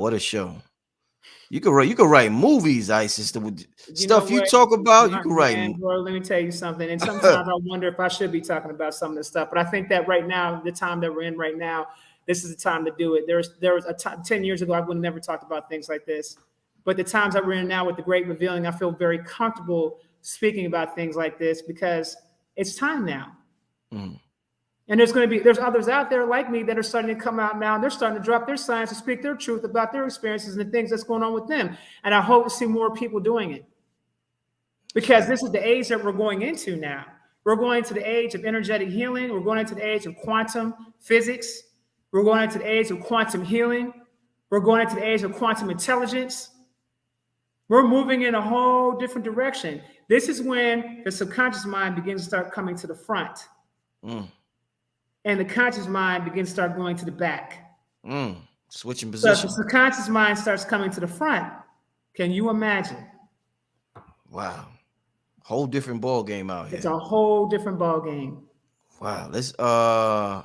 What a show. You could write movies, Isis. The You know stuff you what, talk about, you could write. man, bro, let me tell you something. And sometimes I wonder if I should be talking about some of this stuff. But I think that right now, the time that we're in right now, this is the time to do it. There was a time 10 years ago, I would have never talked about things like this. But the times that we're in now with the great revealing, I feel very comfortable speaking about things like this because it's time now. And there's others out there like me that are starting to come out now. And they're starting to drop their signs and speak their truth about their experiences and the things that's going on with them. And I hope to see more people doing it. Because this is the age that we're going into now. We're going into the age of energetic healing. We're going into the age of quantum physics. We're going into the age of quantum healing. We're going into the age of quantum intelligence. We're moving in a whole different direction. This is when the subconscious mind begins to start coming to the front. And the conscious mind begins to start going to the back. Switching position. So the subconscious mind starts coming to the front. Can you imagine? Wow. Whole different ball game out here. It's a whole different ball game. Wow. Let's I'm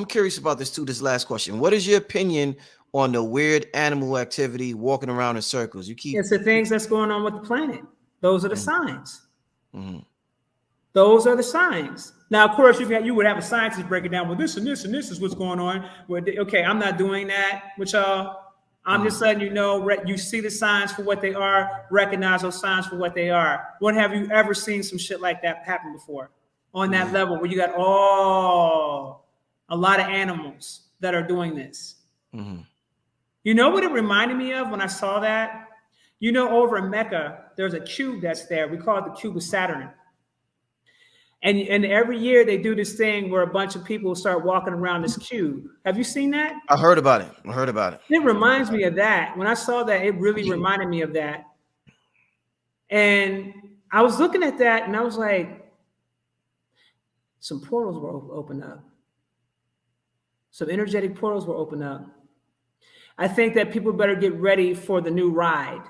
curious about this too, this last question. What is your opinion on the weird animal activity walking around in circles? It's the things that's going on with the planet. Those are the signs. Those are the signs. Now, of course, you would have a scientist break it down. Well, this and this and this is what's going on. Well, okay, I'm not doing that with y'all. I'm just letting you know, you see the signs for what they are, recognize those signs for what they are. When have you ever seen some shit like that happen before? On that level where you got a lot of animals that are doing this. You know what it reminded me of when I saw that? You know, over in Mecca, there's a cube that's there. We call it the cube of SATURN. And every year they do this thing where a bunch of people start walking around this cube. Have you seen that? I heard about it. It reminds me of that. When I saw that, it really reminded me of that. And I was looking at that and I was like, some portals were opened up. Some energetic portals were opened up. I think that people better get ready for the new ride.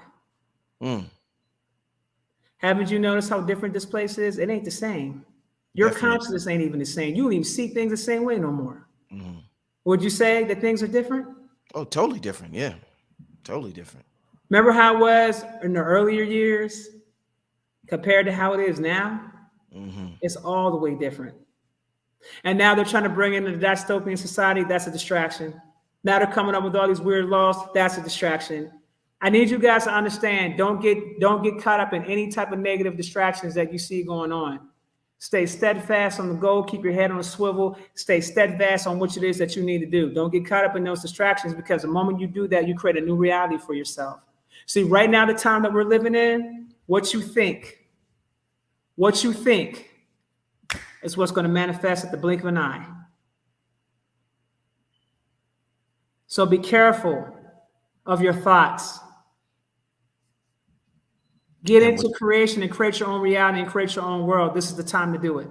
Haven't you noticed how different this place is? It ain't the same. Your consciousness ain't even the same. You don't even see things the same way no more. Would you say that things are different? Oh, totally different. Yeah, totally different. Remember how it was in the earlier years compared to how it is now? It's all the way different. And now they're trying to bring in the dystopian society. That's a distraction. Now they're coming up with all these weird laws. That's a distraction. I need you guys to understand, don't get caught up in any type of negative distractions that you see going on. Stay steadfast on the goal. Keep your head on a swivel. Stay steadfast on what it is that you need to do. Don't get caught up in those distractions, because the moment you do that, you create a new reality for yourself. See, right now, the time that we're living in, what you think is what's going to manifest at the blink of an eye. So be careful of your thoughts. Get into creation and create your own reality and create your own world. This is the time to do it.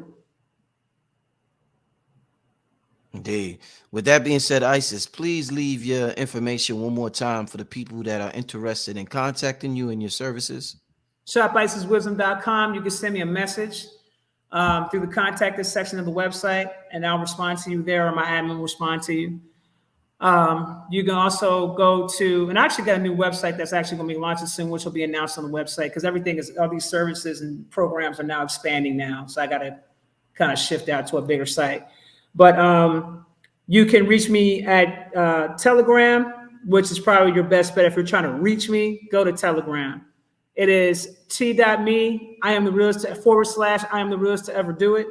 Indeed. With that being said, Isis, please leave your information one more time for the people that are interested in contacting you and your services. ShopIsisWisdom.com. You can send me a message through the contact us section of the website, and I'll respond to you there, or my admin will respond to you. You can also go to, and I actually got a new website that's actually going to be launching soon, which will be announced on the website, because all these services and programs are now expanding now. So I got to kind of shift out to a bigger site. But you can reach me at Telegram, which is probably your best bet. If you're trying to reach me, go to Telegram. It is t.me, I am the realest, / I am the realest to ever do it.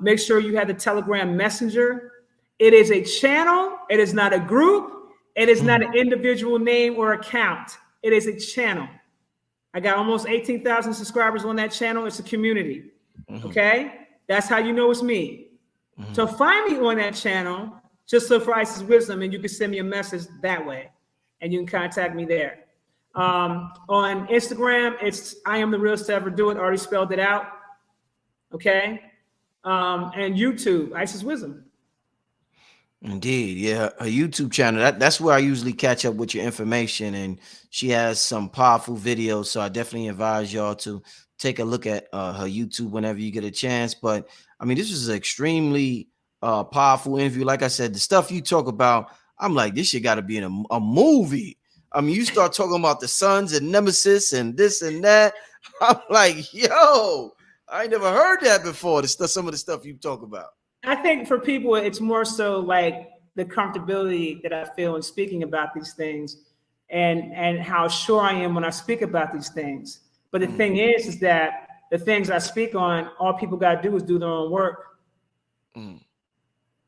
Make sure you have the Telegram Messenger. It is a channel. It is not a group. It is not an individual name or account. It is a channel. I got almost 18,000 subscribers on that channel. It's a community. Okay? That's how you know it's me. So find me on that channel, just look for Isis Wisdom, and you can send me a message that way, and you can contact me there. On Instagram, it's I am the realest to ever do it. Already spelled it out. Okay? And YouTube, Isis Wisdom. Indeed. Yeah. Her YouTube channel. That's where I usually catch up with your information. And she has some powerful videos. So I definitely advise y'all to take a look at her YouTube whenever you get a chance. But I mean, this is an extremely powerful interview. Like I said, the stuff you talk about, I'm like, this shit got to be in a movie. I mean, you start talking about the suns and nemesis and this and that. I'm like, yo, I ain't never heard that before. Some of the stuff you talk about. I think for people, it's more so like the comfortability that I feel in speaking about these things, and how sure I am when I speak about these things. But the thing is that the things I speak on, all people got to do is do their own work and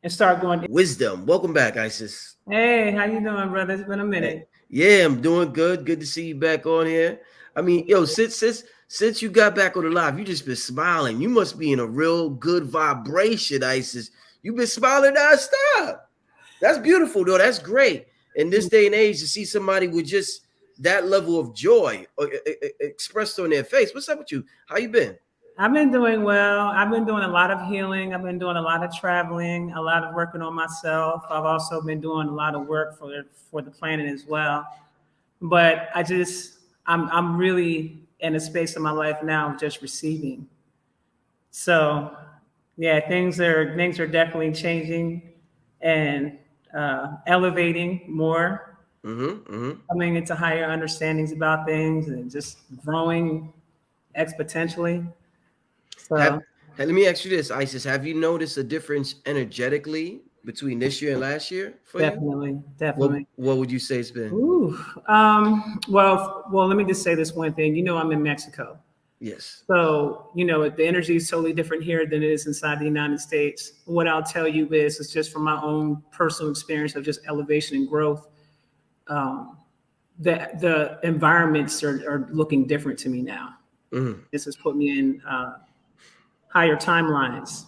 start going. Wisdom. Welcome back, Isis. Hey, how you doing, brother? It's been a minute. Yeah, I'm doing good. Good to see you back on here. I mean, yo, since you got back on the live, you just been smiling. You must be in a real good vibration, Isis. You've been smiling nonstop. That's beautiful, though. That's great. In this day and age, to see somebody with just that level of joy expressed on their face. What's up with you? How you been? I've been doing well. I've been doing a lot of healing. I've been doing a lot of traveling, a lot of working on myself. I've also been doing a lot of work for the planet as well. But I'm really in a space of my life now of just receiving. So yeah, things are definitely changing and elevating more. Coming into higher understandings about things and just growing exponentially. So, let me ask you this, Isis. Have you noticed a difference energetically between this year and last year for you? Definitely. What would you say it's been? Well, let me just say this one thing. You know, I'm in Mexico. Yes. So, you know, the energy is totally different here than it is inside the United States. What I'll tell you is, it's just from my own personal experience of just elevation and growth. The environments are looking different to me now. This has put me in higher timelines.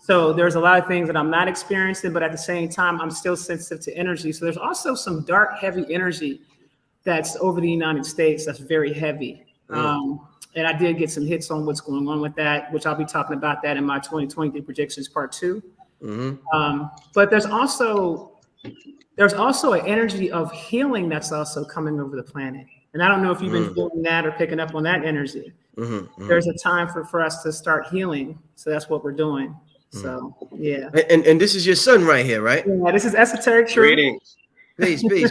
So there's a lot of things that I'm not experiencing, but at the same time, I'm still sensitive to energy. So there's also some dark, heavy energy that's over the United States that's very heavy. And I did get some hits on what's going on with that, which I'll be talking about that in my 2023 predictions part 2. But there's also an energy of healing that's also coming over the planet. And I don't know if you've been feeling that or picking up on that energy. There's a time for us to start healing. So that's what we're doing. So, yeah. And this is your son right here, right? Yeah, this is Esoteric Truth. Greetings.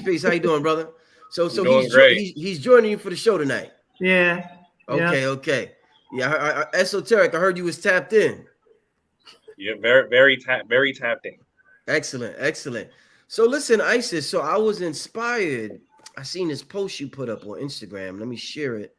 Peace. How you doing, brother? So he's joining you for the show tonight. Yeah. Okay. Yeah, Esoteric, I heard you was tapped in. Yeah, very tapped in. Excellent. So listen, Isis, so I was inspired. I seen this post you put up on Instagram. Let me share it.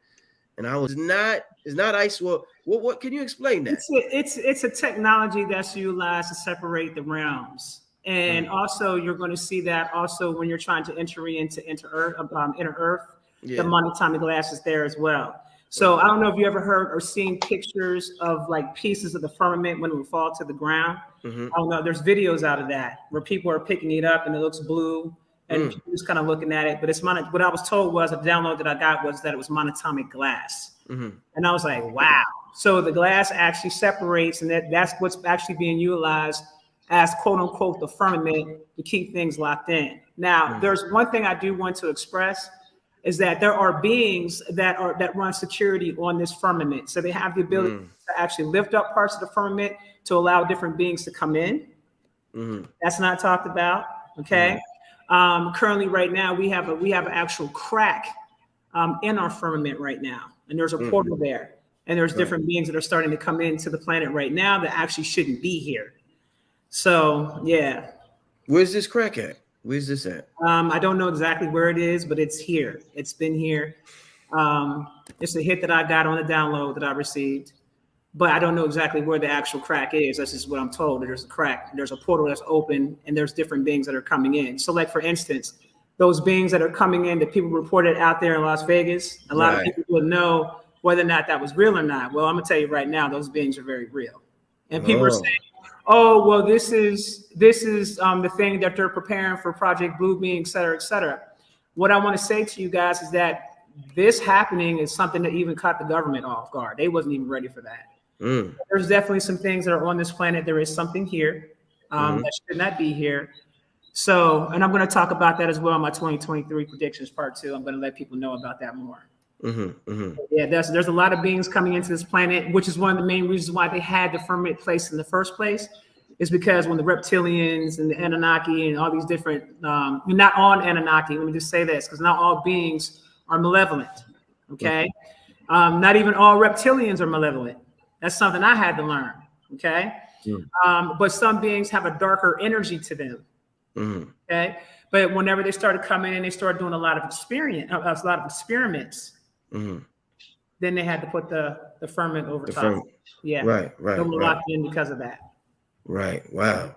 And I was it's not ice. Well, what can you explain that? It's a technology that's utilized to separate the realms. And also you're going to see that also when you're trying to enter into inner earth, the monatomic glass is there as well. So I don't know if you ever heard or seen pictures of like pieces of the firmament when it would fall to the ground. I don't know. There's videos out of that where people are picking it up and it looks blue and people just kind of looking at it. But what I was told was, a download that I got was that it was monatomic glass. And I was like, wow. So the glass actually separates, and that's what's actually being utilized as quote unquote the firmament to keep things locked in. Now, there's one thing I do want to express is that there are beings that run security on this firmament. So they have the ability to actually lift up parts of the firmament to allow different beings to come in. That's not talked about. Okay. Currently right now we have an actual crack in our firmament right now. And there's a portal there. And there's different beings that are starting to come into the planet right now that actually shouldn't be here. So yeah. Where's this crack at? Where's this at? I don't know exactly where it is, but it's here. It's been here. It's a hit that I got on the download that I received, but I don't know exactly where the actual crack is. That's just what I'm told. There's a crack. There's a portal that's open, and there's different beings that are coming in. So like, for instance, those beings that are coming in that people reported out there in Las Vegas, a lot of people would know whether or not that was real or not. Well, I'm gonna tell you right now, those beings are very real. And people are saying, oh, well, this is the thing that they're preparing for Project Blue Beam, et cetera, et cetera. What I want to say to you guys is that this happening is something that even caught the government off guard. They wasn't even ready for that. There's definitely some things that are on this planet. There is something here that should not be here. So, and I'm going to talk about that as well in my 2023 predictions part 2. I'm going to let people know about that more. Yeah, there's a lot of beings coming into this planet, which is one of the main reasons why they had the firmament placed in the first place, is because when the reptilians and the Anunnaki and all these different, not all Anunnaki, let me just say this, because not all beings are malevolent, okay? Not even all reptilians are malevolent. That's something I had to learn, okay? But some beings have a darker energy to them, okay? But whenever they started coming in, they started doing a lot of experiments. Then they had to put the ferment over top. Yeah, right. They were locked in because of that. Right. Wow.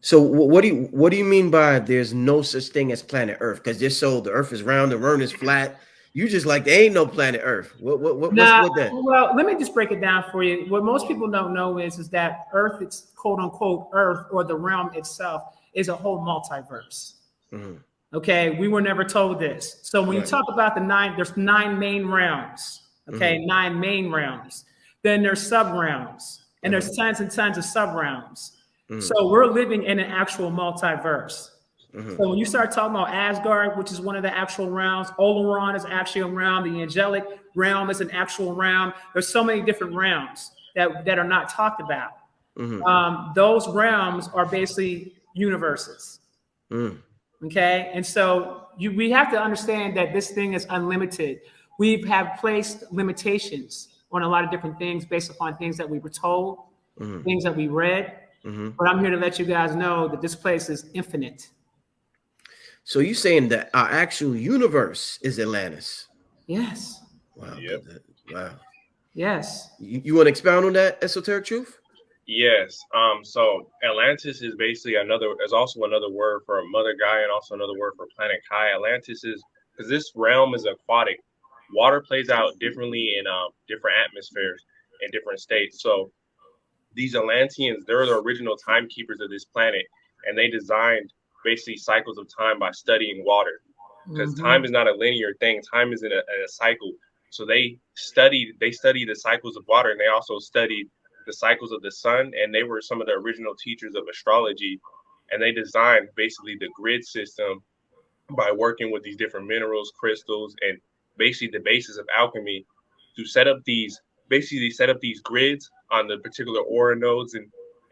So what do you mean by there's no such thing as planet Earth? Because the Earth is round, the world is flat. You just like there ain't no planet Earth. What's that? Well, let me just break it down for you. What most people don't know is that Earth, it's quote unquote Earth, or the realm itself, is a whole multiverse. Okay, we were never told this. So when you talk about there's 9 main realms. Okay, 9 main realms. Then there's sub-realms. And there's tons and tons of sub-realms. So we're living in an actual multiverse. So when you start talking about Asgard, which is one of the actual realms, Oleron is actually a realm, the angelic realm is an actual realm. There's so many different realms that are not talked about. Those realms are basically universes. Okay, and so we have to understand that this thing is unlimited. We have placed limitations on a lot of different things based upon things that we were told, things that we read. But I'm here to let you guys know that this place is infinite. So you're saying that our actual universe is Atlantis? Yes. Wow. Yep. Wow. Yes. You want to expound on that, Esoteric Truth? Yes. So Atlantis is basically also another word for Mother Gaia and also another word for planet Kai. Atlantis is, because this realm is aquatic. Water plays out differently in different atmospheres in different states. So these Atlanteans, they're the original timekeepers of this planet, and they designed basically cycles of time by studying water, because time is not a linear thing. Time is in a cycle. So they studied the cycles of water, and they also studied the cycles of the sun, and they were some of the original teachers of astrology, and they designed basically the grid system by working with these different minerals, crystals, and basically the basis of alchemy to set up these grids on the particular aura nodes and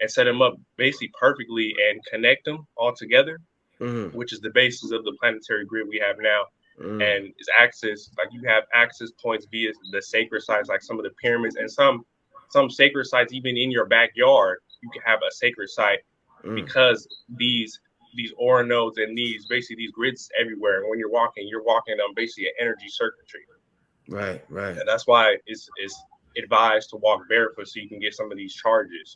set them up basically perfectly and connect them all together, which is the basis of the planetary grid we have now. And it's access, like you have access points via the sacred sites, like some of the pyramids, and some sacred sites even in your backyard you can have a sacred site, because these aura nodes and these grids everywhere, and when you're walking on basically an energy circuitry. Right. And that's why it's advised to walk barefoot so you can get some of these charges.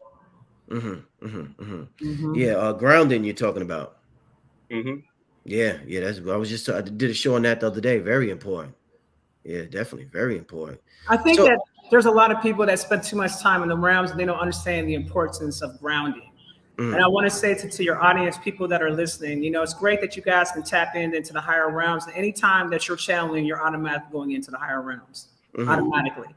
Yeah, grounding you're talking about. Yeah, I did a show on that the other day. Very important. Yeah, definitely very important. I think that there's a lot of people that spend too much time in the realms and they don't understand the importance of grounding. And I want to say to your audience, people that are listening, it's great that you guys can tap into the higher realms. And anytime that you're channeling, you're automatically going into the higher realms automatically.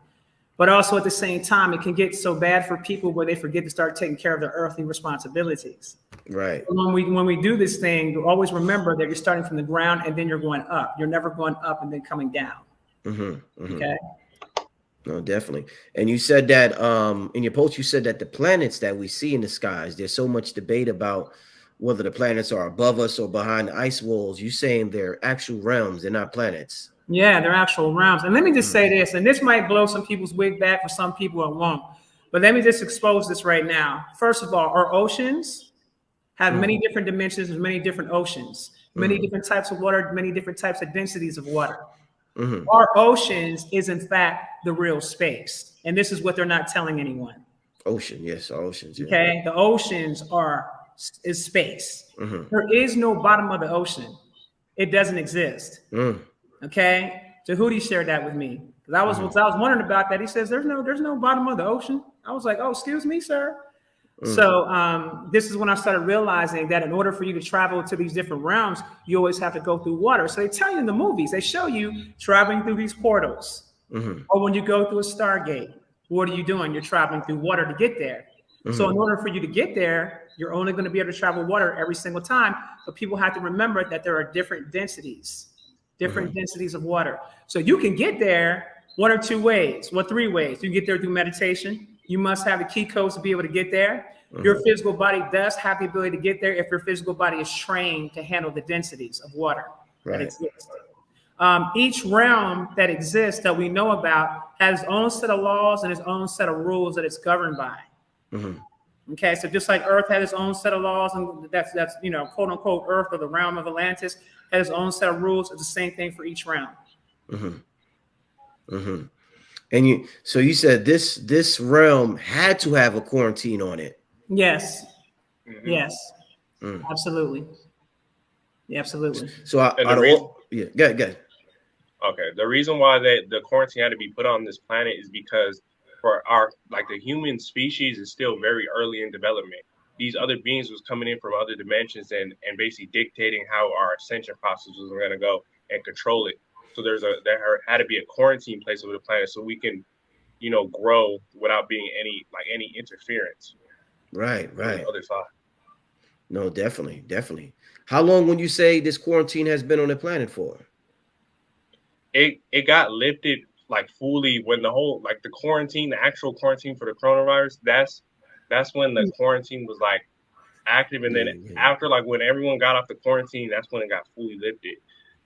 But also at the same time, it can get so bad for people where they forget to start taking care of their earthly responsibilities. Right. When we do this thing, always remember that you're starting from the ground and then you're going up. You're never going up and then coming down. Okay. No, definitely. And you said that in your post, you said that the planets that we see in the skies, there's so much debate about whether the planets are above us or behind the ice walls. You're saying they're actual realms, they're not planets. Yeah, they're actual realms. And let me just say this, and this might blow some people's wig back, for some people it won't. But let me just expose this right now. First of all, our oceans have many different dimensions and many different oceans, many different types of water, many different types of densities of water. Our oceans is in fact the real space. And this is what they're not telling anyone. Ocean, yes, our oceans. Yeah. Okay, the oceans is space. There is no bottom of the ocean. It doesn't exist. Okay, Tahuti shared that with me because I was wondering about that. He says there's no bottom of the ocean. I was like, oh, excuse me, sir. So this is when I started realizing that in order for you to travel to these different realms, you always have to go through water. So they tell you in the movies, they show you traveling through these portals, or when you go through a Stargate, what are you doing? You're traveling through water to get there. So in order for you to get there, you're only going to be able to travel water every single time. But people have to remember that there are different densities. Densities of water. So you can get there one or two ways, 3 ways. You can get there through meditation. You must have the key codes to be able to get there. Your physical body does have the ability to get there if your physical body is trained to handle the densities of water that exist. Each realm that exists that we know about has its own set of laws and its own set of rules that it's governed by. Okay, so just like Earth had its own set of laws, and that's you know, quote unquote Earth or the realm of Atlantis has its own set of rules. It's the same thing for each realm. And so you said this realm had to have a quarantine on it. Yes. Yes. Absolutely. Yeah, absolutely. So yeah, go ahead. Okay, the reason why the quarantine had to be put on this planet is because for our, like, the human species is still very early in development. These other beings was coming in from other dimensions and basically dictating how our ascension process was going to go and control it. So there had to be a quarantine place over the planet so we can, you know, grow without being any interference. Right. On the other side. No, definitely. How long would you say this quarantine has been on the planet for? It got lifted like fully when the quarantine, the actual quarantine for the coronavirus, that's when the quarantine was like active, and then after, like, when everyone got off the quarantine, that's when it got fully lifted,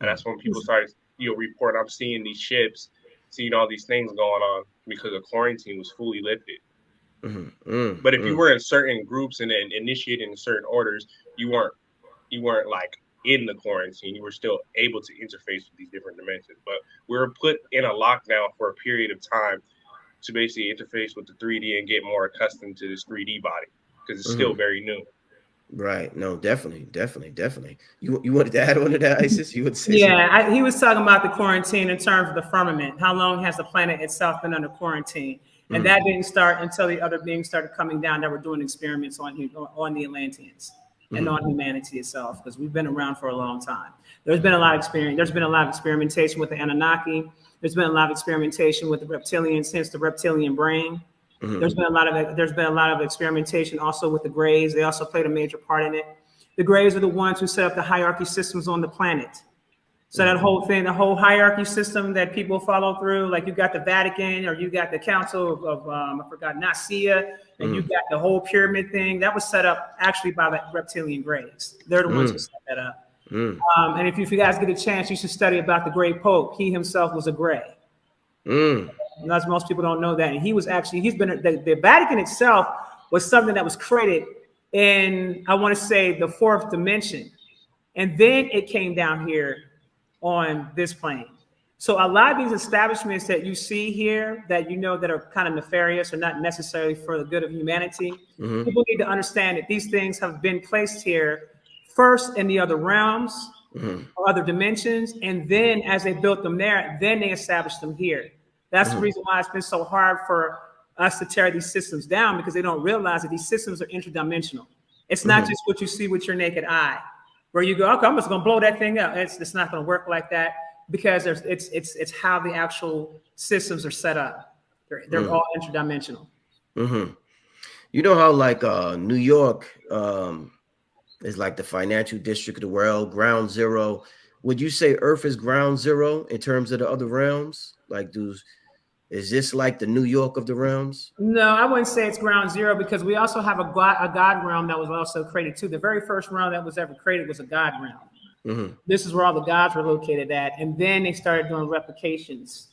and that's when people started, you know, reporting, I'm seeing these ships, seeing all these things going on because the quarantine was fully lifted. But if you were in certain groups and initiating certain orders, you weren't like in the quarantine. You were still able to interface with these different dimensions. But we were put in a lockdown for a period of time to basically interface with the 3D and get more accustomed to this 3D body because it's still very new. Right. No, definitely. You wanted to add on to that, Isis? You would say he was talking about the quarantine in terms of the firmament. How long has the planet itself been under quarantine? And that didn't start until the other beings started coming down that were doing experiments on the Atlanteans and on humanity itself, because we've been around for a long time. There's been a lot of experience. There's been a lot of experimentation with the Anunnaki. There's been a lot of experimentation with the reptilians, hence the reptilian brain. There's been a lot of experimentation also with the Greys. They also played a major part in it. The Greys are the ones who set up the hierarchy systems on the planet. So that whole thing, the whole hierarchy system that people follow through, like you got the Vatican or you got the Council of I forgot, Nicaea, and you got the whole pyramid thing, that was set up actually by the reptilian Greys. They're the ones who set that up. And if you guys get a chance, you should study about the Great Pope. He himself was a Grey. As most people don't know that. And the Vatican itself was something that was created in, I want to say, the fourth dimension. And then it came down here on this plane. So a lot of these establishments that you see here that you know that are kind of nefarious or not necessarily for the good of humanity, people need to understand that these things have been placed here first in the other realms or other dimensions, and then as they built them there, then they established them here. That's the reason why it's been so hard for us to tear these systems down, because they don't realize that these systems are interdimensional. It's not just what you see with your naked eye, where you go, okay, I'm just going to blow that thing up. It's not going to work like that, because it's how the actual systems are set up. They're all interdimensional. You know how, like, New York is like the financial district of the world, ground zero. Would you say Earth is ground zero in terms of the other realms? Like, is this like the New York of the realms? No, I wouldn't say it's ground zero, because we also have a God realm that was also created too. The very first realm that was ever created was a God realm. This is where all the gods were located at, and then they started doing replications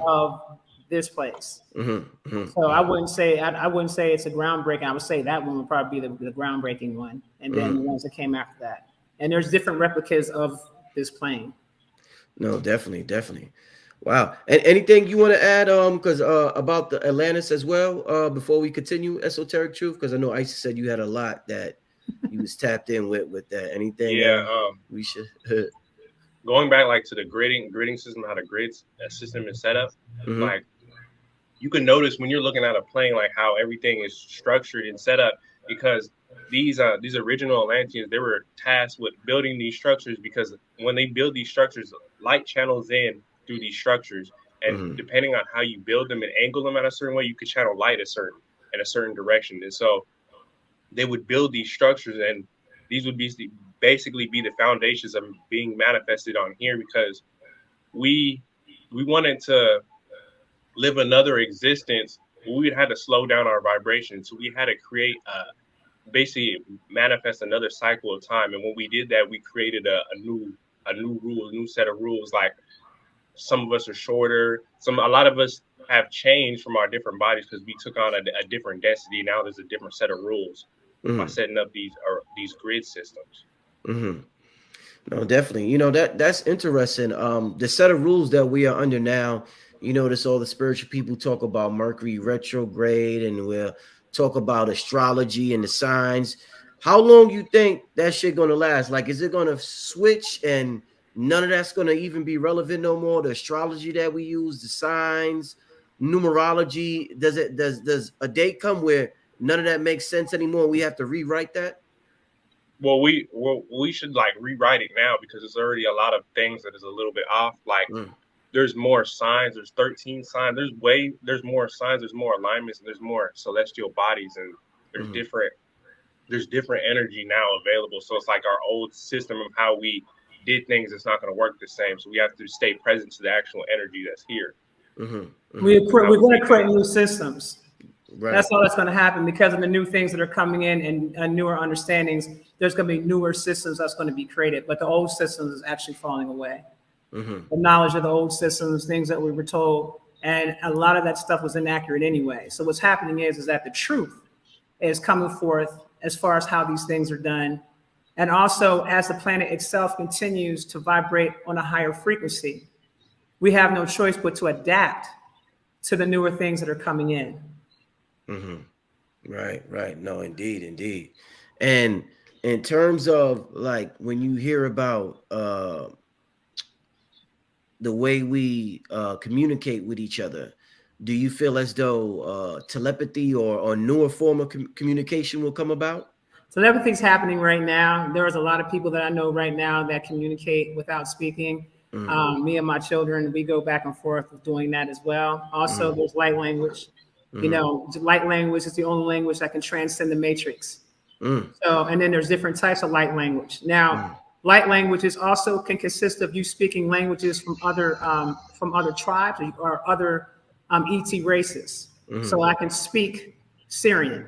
of this place. So I wouldn't say it's a groundbreaking. I would say that one would probably be the groundbreaking one, and then the ones that came after that. And there's different replicas of this plane. No, definitely. Wow. And anything you want to add because about the Atlantis as well before we continue Esoteric Truth? Because I know Isis said you had a lot that you was tapped in with that. Anything we should going back, like, to the gridding system, how the grid system is set up, like, you can notice when you're looking at a plane, like, how everything is structured and set up, because these original Atlanteans, they were tasked with building these structures, because when they build these structures, light channels in through these structures, and depending on how you build them and angle them at a certain way, you could channel light in a certain direction. And so they would build these structures, and these would basically be the foundations of being manifested on here, because we wanted to live another existence we had to slow down our vibration. So we had to create basically manifest another cycle of time. And when we did that, we created a new rule, a new set of rules. Like some of us are shorter. A lot of us have changed from our different bodies because we took on a different density. Now there's a different set of rules by setting up these grid systems. No, definitely. You know, that's interesting. The set of rules that we are under now, you notice all the spiritual people talk about Mercury retrograde, and we'll talk about astrology and the signs. How long you think that shit gonna last? Like, is it gonna switch and none of that's gonna even be relevant no more? The astrology that we use, the signs, numerology, does a date come where none of that makes sense anymore? We have to rewrite that? Well, we should like rewrite it now because there's already a lot of things that is a little bit off. Like there's more signs. There's 13 signs. There's more signs. There's more alignments. And there's more celestial bodies, and there's different energy now available. So it's like our old system of how we did things. It's not going to work the same. So we have to stay present to the actual energy that's here. We're going to create new systems. Right. That's all that's going to happen because of the new things that are coming in and newer understandings. There's going to be newer systems that's going to be created, but the old systems is actually falling away. The knowledge of the old systems, things that we were told, and a lot of that stuff was inaccurate anyway. So what's happening is that the truth is coming forth as far as how these things are done. And also as the planet itself continues to vibrate on a higher frequency, we have no choice but to adapt to the newer things that are coming in. Right. No, indeed. And in terms of like when you hear about the way we communicate with each other, do you feel as though telepathy or newer form of communication will come about? So everything's happening right now. There's a lot of people that I know right now that communicate without speaking. Me and my children, we go back and forth with doing that as well. Also, there's light language. You know, light language is the only language that can transcend the matrix. So, and then there's different types of light language. Now, light languages also can consist of you speaking languages from other tribes or other ET races. So I can speak Syrian.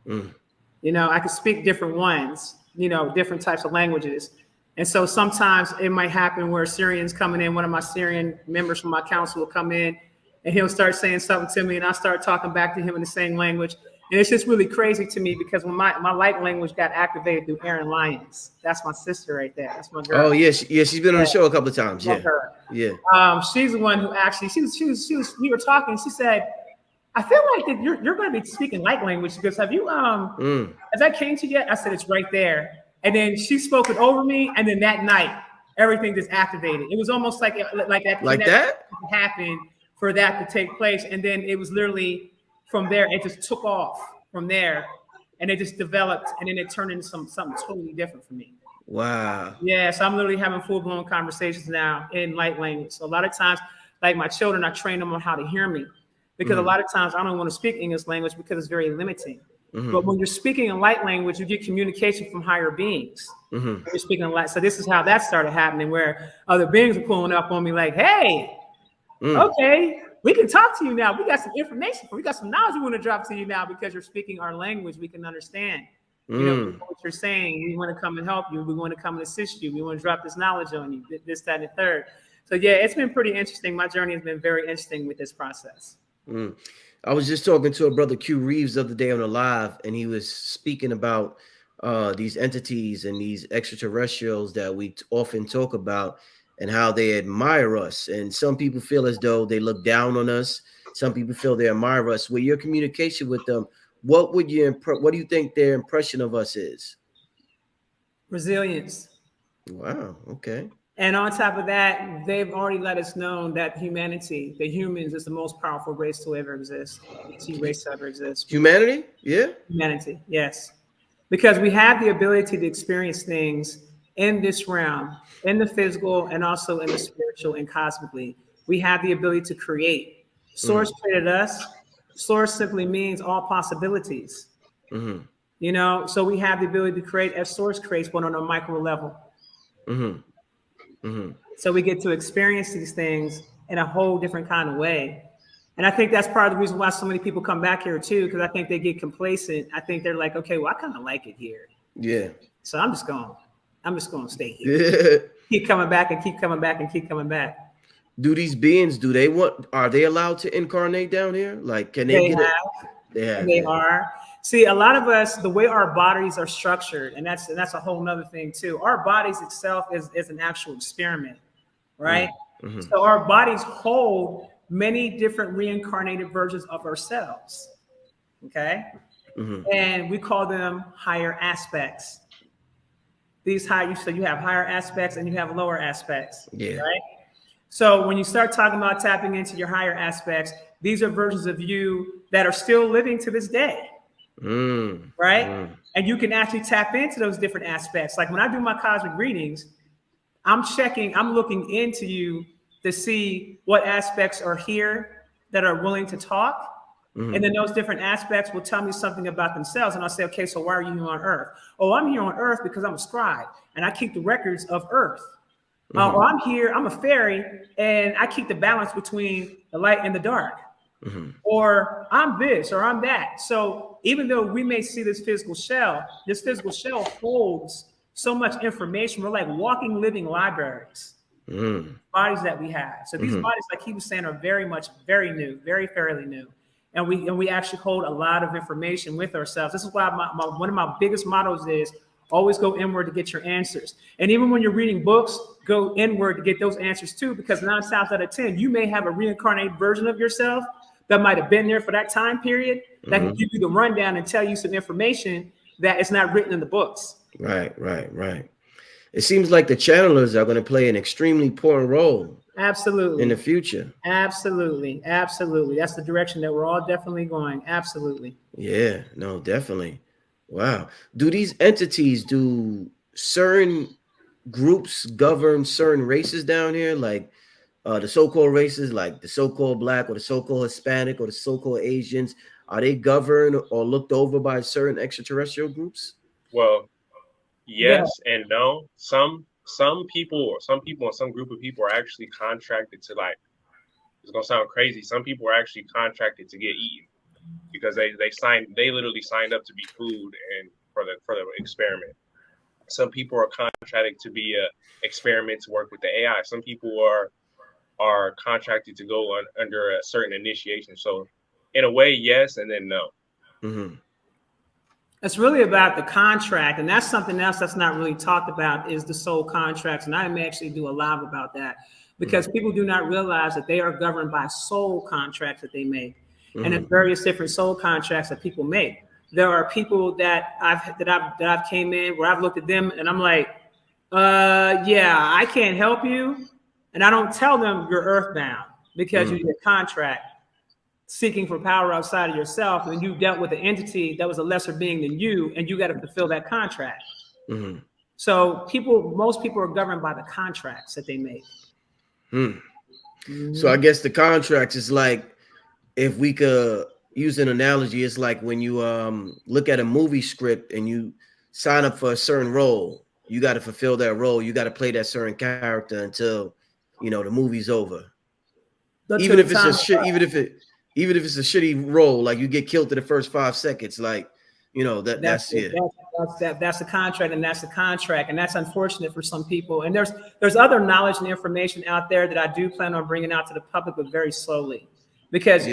You know, I can speak different ones. You know, different types of languages. And so sometimes it might happen where Syrians coming in. One of my Syrian members from my council will come in. And he'll start saying something to me, and I start talking back to him in the same language. And it's just really crazy to me because when my light language got activated through Erin Lyons, that's my sister right there. That's my girl. Oh yeah, she's been on the show a couple of times. Yeah. She's the one who actually we were talking. She said, "I feel like that you're going to be speaking light language because have you has that came to you yet?" I said, "It's right there." And then she spoke it over me, and then that night everything just activated. It was almost like that happened. For that to take place, and then it was literally from there. It just took off from there, and it just developed, and then it turned into something totally different for me. Wow. Yeah, so I'm literally having full blown conversations now in light language. So a lot of times, like my children, I train them on how to hear me, because a lot of times I don't want to speak English language because it's very limiting. But when you're speaking in light language, you get communication from higher beings. You're speaking in light. So this is how that started happening, where other beings are pulling up on me like, "Hey. Okay, we can talk to you now. We got some information. We got some knowledge we want to drop to you now because you're speaking our language. We can understand. You know what you're saying. We want to come and help you. We want to come and assist you. We want to drop this knowledge on you, this, that, and the third." So yeah, it's been pretty interesting. My journey has been very interesting with this process. I was just talking to a brother Q Reeves the other day on a live, and he was speaking about these entities and these extraterrestrials that we often talk about, and how they admire us. And some people feel as though they look down on us. Some people feel they admire us. With your communication with them, what do you think their impression of us is? Resilience. Wow. Okay. And on top of that, they've already let us know that humanity, the humans, is the most powerful race to ever exist. Race to ever exist. Humanity? Yeah. Humanity. Yes. Because we have the ability to experience things in this realm, in the physical and also in the spiritual and cosmically. We have the ability to create. Source created us. Source simply means all possibilities. You know, so we have the ability to create as source creates, but on a micro level. So we get to experience these things in a whole different kind of way. And I think that's part of the reason why so many people come back here too, because I think they get complacent. I think they're like, okay, well, I kind of like it here. Yeah. So I'm just going to stay here. Keep coming back and keep coming back and keep coming back. Do these beings, are they allowed to incarnate down here? Like, can they get it? They are. See, a lot of us, the way our bodies are structured, and that's a whole nother thing too. Our bodies itself is an actual experiment, right? Mm-hmm. So our bodies hold many different reincarnated versions of ourselves, okay? Mm-hmm. And we call them higher aspects. These so you have higher aspects and you have lower aspects, right? So when you start talking about tapping into your higher aspects, these are versions of you that are still living to this day, right? And you can actually tap into those different aspects. Like when I do my cosmic readings, I'm looking into you to see what aspects are here that are willing to talk. Mm-hmm. And then those different aspects will tell me something about themselves. And I'll say, okay, so why are you here on Earth? Oh, I'm here on Earth because I'm a scribe and I keep the records of Earth. Mm-hmm. Or I'm here, I'm a fairy and I keep the balance between the light and the dark. Mm-hmm. Or I'm this or I'm that. So even though we may see this physical shell holds so much information. We're like walking, living libraries, bodies that we have. So these bodies, like he was saying, are very new, very fairly new. And we actually hold a lot of information with ourselves. This is why one of my biggest mottos is always go inward to get your answers. And even when you're reading books, go inward to get those answers too, because 9 times out of 10, you may have a reincarnated version of yourself that might have been there for that time period that can give you the rundown and tell you some information that is not written in the books. Right. It seems like the channelers are going to play an extremely important role. Absolutely. In the future. Absolutely. That's the direction that we're all definitely going. Absolutely. Yeah, no, definitely. Wow. Do these entities, do certain groups govern certain races down here? Like the so-called races, like the so-called Black or the so-called Hispanic or the so-called Asians, are they governed or looked over by certain extraterrestrial groups? Well, yes and no. Some people and some group of people are actually contracted to, like, it's gonna sound crazy, some people are actually contracted to get eaten because they literally signed up to be food and for the experiment. Some people are contracted to be a experiment to work with the AI. Some people are contracted to go under a certain initiation. So in a way, yes, and then no. Mm-hmm. It's really about the contract, and that's something else that's not really talked about is the soul contracts. And I may actually do a live about that because people do not realize that they are governed by soul contracts that they make, and there's various different soul contracts that people make. There are people that I've came in where I've looked at them and I'm like, yeah, I can't help you, and I don't tell them you're earthbound because you did a contract seeking for power outside of yourself, and you dealt with an entity that was a lesser being than you, and you got to fulfill that contract. So most people are governed by the contracts that they make. So I guess the contracts is like, if we could use an analogy, it's like when you look at a movie script and you sign up for a certain role, you got to fulfill that role. You got to play that certain character until, the movie's over. Even if it's a shitty role, like you get killed in the first 5 seconds, like, that's the contract, and that's the contract, and that's unfortunate for some people. And there's other knowledge and information out there that I do plan on bringing out to the public, but very slowly, because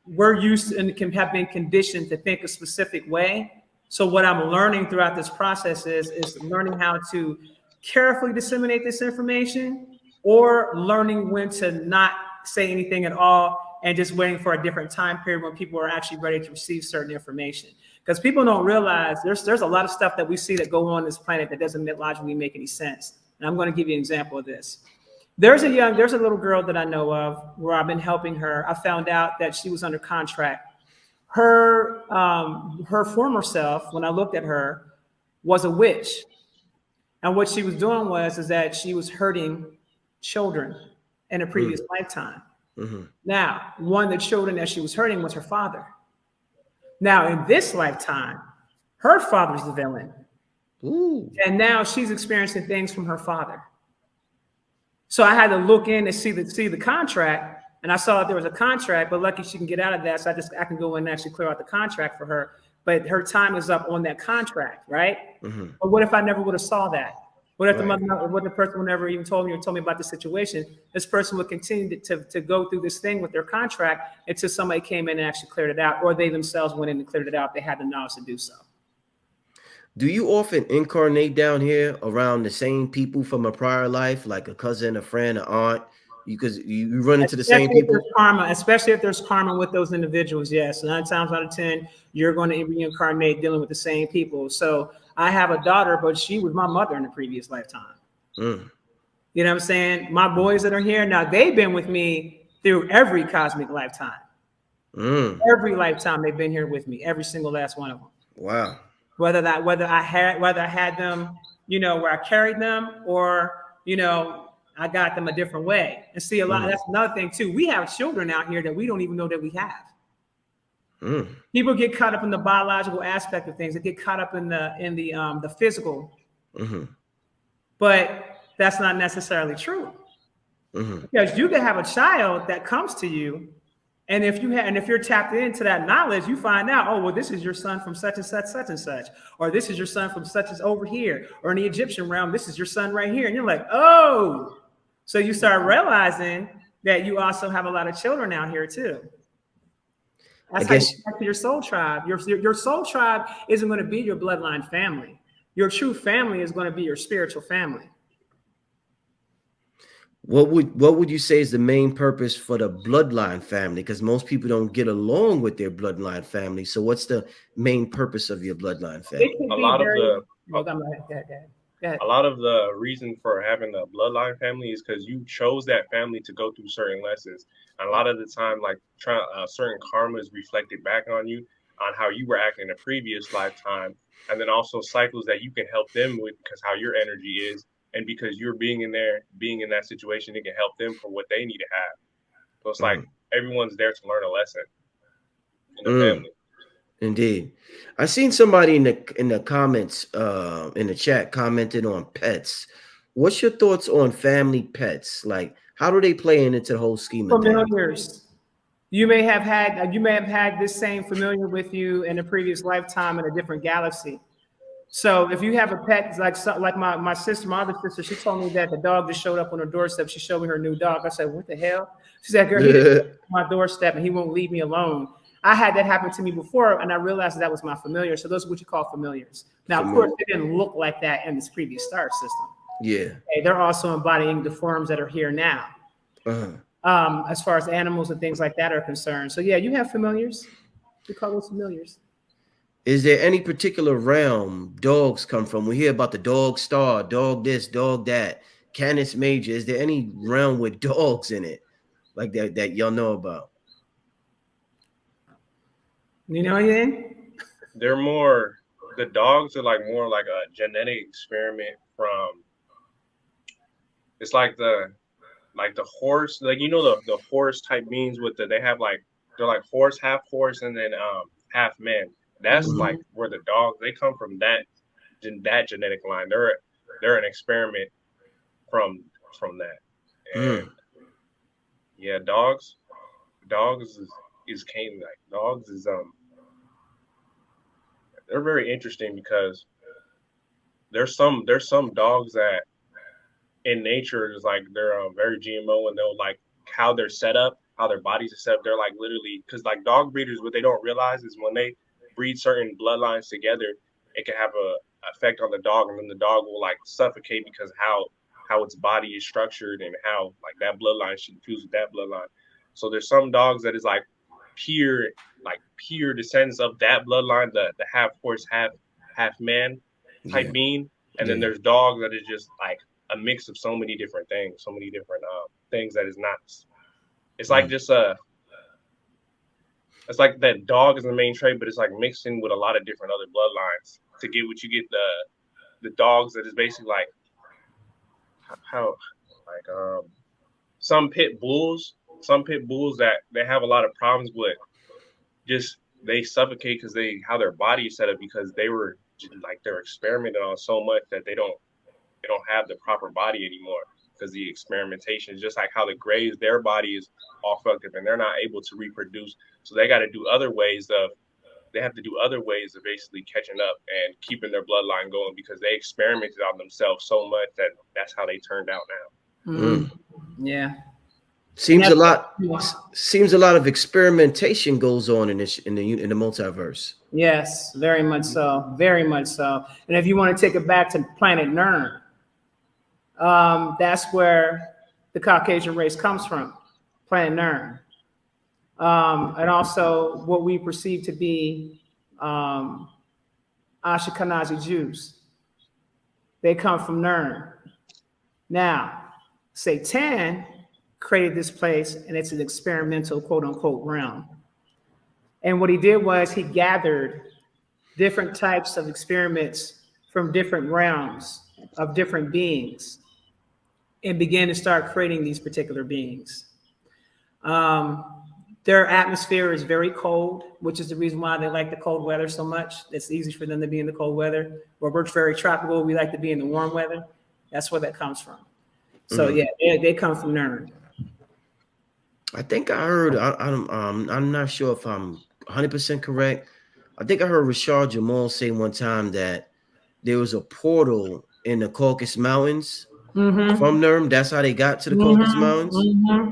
we're used and have been conditioned to think a specific way. So what I'm learning throughout this process is learning how to carefully disseminate this information, or learning when to not say anything at all and just waiting for a different time period when people are actually ready to receive certain information. Because people don't realize there's a lot of stuff that we see that go on this planet that doesn't logically make any sense. And I'm going to give you an example of this. There's a little girl that I know of where I've been helping her. I found out that she was under contract. Her former self, when I looked at her, was a witch. And what she was doing is that she was hurting children in a previous lifetime. Now, one of the children that she was hurting was her father. Now, in this lifetime, her father's the villain. And now she's experiencing things from her father. So I had to look in and see the contract And I saw that there was a contract, but lucky she can get out of that. So I can go in and actually clear out the contract for her. But her time is up on that contract, right? But what if I never would have saw that? What if what the person would never even told me about the situation? This person would continue to go through this thing with their contract until somebody came in and actually cleared it out, or they themselves went in and cleared it out. They had the knowledge to do so. Do you often incarnate down here around the same people from a prior life, like a cousin, a friend, an aunt? Because you run into the same people. Especially if there's karma with those individuals. Yes, 9 times out of 10, you're going to reincarnate dealing with the same people. So I have a daughter, but she was my mother in a previous lifetime. You know what I'm saying? My boys that are here now, they've been with me through every cosmic lifetime. Every lifetime they've been here with me, every single last one of them. Wow. Whether I had them, where I carried them, or I got them a different way. And see, that's another thing too. We have children out here that we don't even know that we have. People get caught up in the biological aspect of things. They get caught up in the physical. But that's not necessarily true. Because you can have a child that comes to you, and if you're tapped into that knowledge, you find out, oh, well, this is your son from such and such, such and such, or this is your son from such as over here, or in the Egyptian realm, this is your son right here, and you're like, oh. So you start realizing that you also have a lot of children out here too. That's how you connect to your soul tribe. Your soul tribe isn't going to be your bloodline family. Your true family is going to be your spiritual family. What would you say is the main purpose for the bloodline family? Because most people don't get along with their bloodline family. So what's the main purpose of your bloodline family? A lot of the reason for having a bloodline family is because you chose that family to go through certain lessons. And a lot of the time, like certain karma is reflected back on you on how you were acting in a previous lifetime, and then also cycles that you can help them with because how your energy is. And because you're being in that situation, it can help them for what they need to have. So it's like everyone's there to learn a lesson in the family. Indeed. I seen somebody in the comments, in the chat commented on pets. What's your thoughts on family pets? Like, how do they play into the whole scheme of things? Familiars. You may have had this same familiar with you in a previous lifetime in a different galaxy. So if you have a pet, like my sister, my other sister, she told me that the dog just showed up on her doorstep. She showed me her new dog. I said, what the hell? She said, girl, he just my doorstep and he won't leave me alone. I had that happen to me before, and I realized that was my familiar. So those are what you call familiars. Now, of course, they didn't look like that in this previous star system. Yeah. Okay, they're also embodying the forms that are here now. As far as animals and things like that are concerned. So yeah, you have familiars. We call those familiars. Is there any particular realm dogs come from? We hear about the dog star, dog this, dog that, Canis Major. Is there any realm with dogs in it like that y'all know about? You know anything? The dogs are more like a genetic experiment from, it's like the horse, the horse type beings they're like horse, and then half man. That's like where the dogs, they come from that genetic line. They're an experiment from that. And yeah, dogs is came like dogs is they're very interesting because there's some dogs that in nature is like they're very GMO, and they'll like how they're set up, how their bodies are set up. They're like literally, because like dog breeders, what they don't realize is when they breed certain bloodlines together, it can have a effect on the dog, and then the dog will like suffocate because how its body is structured and how like that bloodline should fuse with that bloodline. So there's some dogs that is like pure descendants of that bloodline, the half horse, half man type being, and then there's dogs that is just like a mix of so many different things, things that is not. It's like just it's like that dog is the main trait, but it's like mixing with a lot of different other bloodlines to get what you get the dogs that is basically like some pit bulls that they have a lot of problems with, just they suffocate because how their body is set up, because they're experimented on so much that they don't have the proper body anymore. because the experimentation is just like how the Greys, their body is all fucked up and they're not able to reproduce. So they got to do other ways of, they have to do other ways of basically catching up and keeping their bloodline going because they experimented on themselves so much that that's how they turned out now. Yeah. Seems a lot of experimentation goes on in this in the multiverse. Yes, very much so. Very much so. And if you want to take it back to planet Nern, that's where the Caucasian race comes from, planet Nern. And also what we perceive to be Ashkenazi Jews. They come from Nern. Now, Satan created this place, and it's an experimental, quote unquote, realm. And what he did was he gathered different types of experiments from different realms of different beings and began to start creating these particular beings. Their atmosphere is very cold, which is the reason why they like the cold weather so much. It's easy for them to be in the cold weather. Where we're very tropical, we like to be in the warm weather. That's where that comes from. So yeah, they come from Nern. I think I heard. I'm not sure if I'm 100% correct. I think I heard Rashad Jamal say one time that there was a portal in the Caucasus Mountains from Nern. That's how they got to the Caucasus Mountains.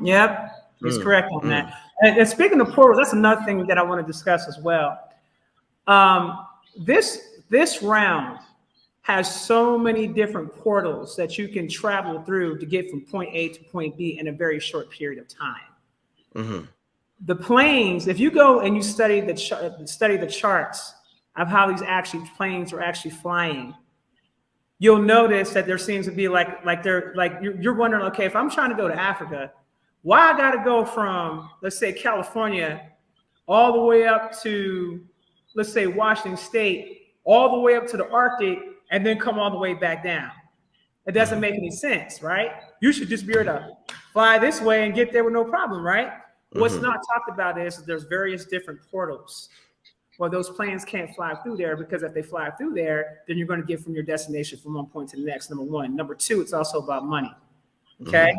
Yep, he's correct on that. And speaking of portals, that's another thing that I want to discuss as well. This round has so many different portals that you can travel through to get from point A to point B in a very short period of time. The planes, if you go and you study the charts of how these planes are actually flying, you'll notice that there seems to be you're wondering, okay, if I'm trying to go to Africa, why I got to go from, let's say, California all the way up to, let's say, Washington State, all the way up to the Arctic, and then come all the way back down? It doesn't make any sense, right? You should just be able to fly this way and get there with no problem, right? What's not talked about is that there's various different portals. Well, those planes can't fly through there because if they fly through there, then you're going to get from your destination from one point to the next, number one. Number two, it's also about money, okay?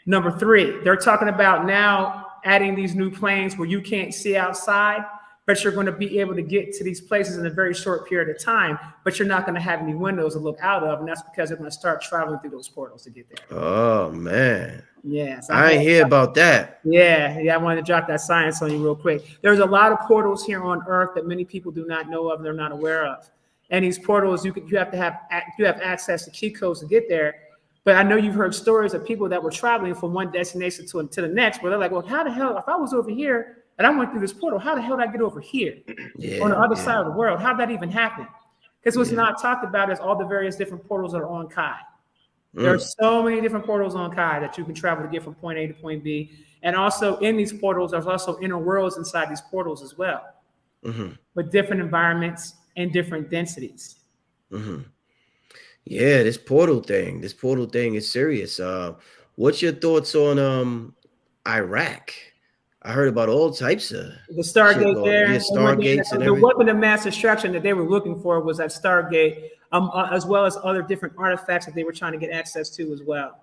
Number three, they're talking about now adding these new planes where you can't see outside, but you're going to be able to get to these places in a very short period of time, but you're not going to have any windows to look out of, and that's because they're going to start traveling through those portals to get there. Oh, man. Yeah. So I ain't hear about that. Yeah, I wanted to drop that science on you real quick. There's a lot of portals here on Earth that many people do not know of, they're not aware of. And these portals, you have access to key codes to get there. But I know you've heard stories of people that were traveling from one destination to the next, where they're like, well, how the hell, if I was over here and I went through this portal, how the hell did I get over here on the other side of the world? How'd that even happen? Because what's not talked about is all the various different portals that are on Kai. There are so many different portals on Kai that you can travel to get from point A to point B. And also in these portals, there's also inner worlds inside these portals as well, with different environments and different densities. Yeah, this portal thing is serious. What's your thoughts on Iraq? I heard about all types of the Stargate there. Yeah, Stargates and the weapon of mass destruction that they were looking for was that Stargate, as well as other different artifacts that they were trying to get access to as well.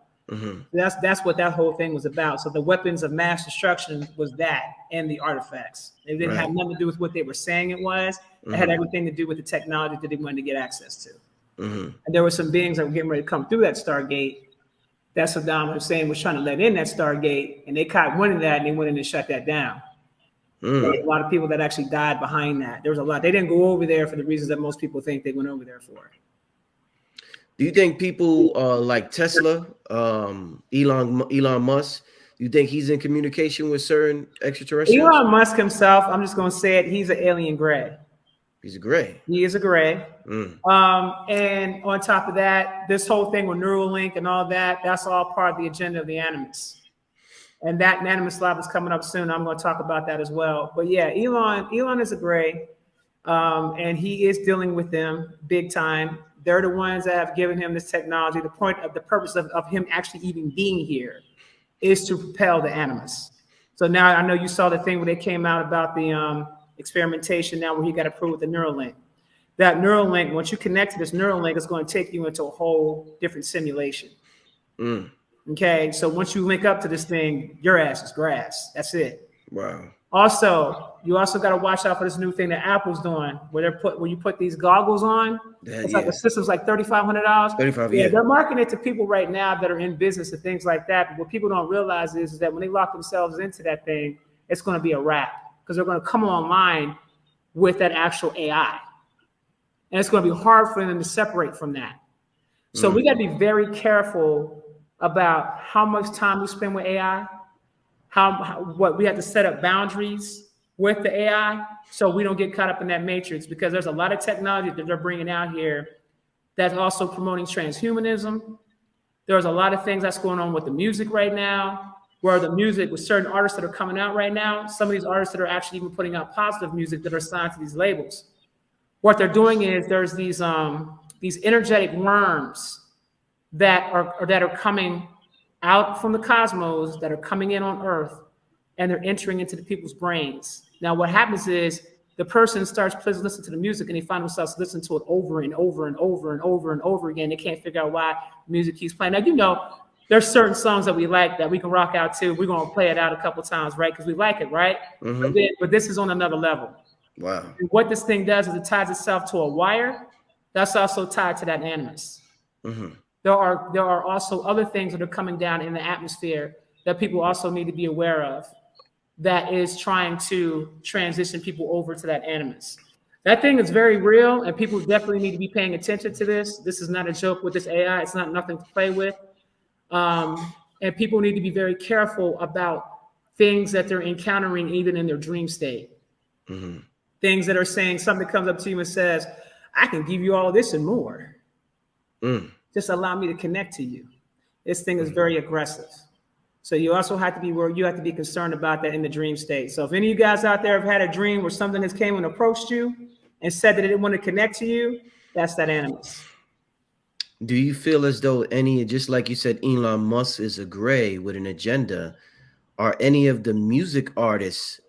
That's what that whole thing was about. So the weapons of mass destruction was that, and the artifacts. It didn't have nothing to do with what they were saying it was. It had everything to do with the technology that they wanted to get access to. And there were some beings that were getting ready to come through that Stargate that Saddam Hussein was trying to let in that Stargate, and they caught one of that and they went in and shut that down. There was a lot of people that actually died behind that. There was a lot. They didn't go over there for the reasons that most people think they went over there for. Do you think people like Tesla, Elon Musk, do you think he's in communication with certain extraterrestrials? Elon Musk himself, I'm just going to say it, he's an alien gray. He's a gray. He is a gray. And on top of that, this whole thing with Neuralink and all that, that's all part of the agenda of the Animus. And that Animus Lab is coming up soon. I'm going to talk about that as well. But yeah, Elon is a gray, and he is dealing with them big time. They're the ones that have given him this technology. The purpose of him actually even being here is to propel the Animus. So now I know you saw the thing where they came out about the experimentation now where he got approved with the Neuralink. That Neuralink, once you connect to this Neuralink, it's going to take you into a whole different simulation. Okay, so once you link up to this thing, your ass is grass. That's it. Wow. Also, you also got to watch out for this new thing that Apple's doing, where you put these goggles on. It's like the system's like $3,500. 35, yeah, yeah. they're marketing it to people right now that are in business and things like that. But what people don't realize is that when they lock themselves into that thing, it's going to be a wrap because they're going to come online with that actual AI, and it's going to be hard for them to separate from that. So we got to be very careful about how much time we spend with AI. What we have to set up boundaries with the AI so we don't get caught up in that matrix, because there's a lot of technology that they're bringing out here that's also promoting transhumanism. There's a lot of things that's going on with the music right now, where the music with certain artists that are coming out right now, some of these artists that are actually even putting out positive music that are signed to these labels. What they're doing is there's these energetic worms that are coming out from the cosmos, that are coming in on Earth, and they're entering into the people's brains. Now, what happens is the person starts listening to the music, and they find themselves listening to it over and over and over and over and over again. They can't figure out why music keeps playing. Now, you know, there's certain songs that we like that we can rock out to. We're going to play it out a couple times, right? Because we like it, right? But this is on another level. Wow. And what this thing does is it ties itself to a wire that's also tied to that animus. There are also other things that are coming down in the atmosphere that people also need to be aware of, that is trying to transition people over to that animus. That thing is very real, and people definitely need to be paying attention to this. This is not a joke with this AI. It's not nothing to play with. And people need to be very careful about things that they're encountering even in their dream state. Things that are saying, something comes up to you and says, I can give you all of this and more. Just allow me to connect to you. This thing is very aggressive. So you also have to be concerned about that in the dream state. So if any of you guys out there have had a dream where something has came and approached you and said that it didn't want to connect to you, that's that animus. Do you feel as though just like you said, Elon Musk is a gray with an agenda, are any of the music artists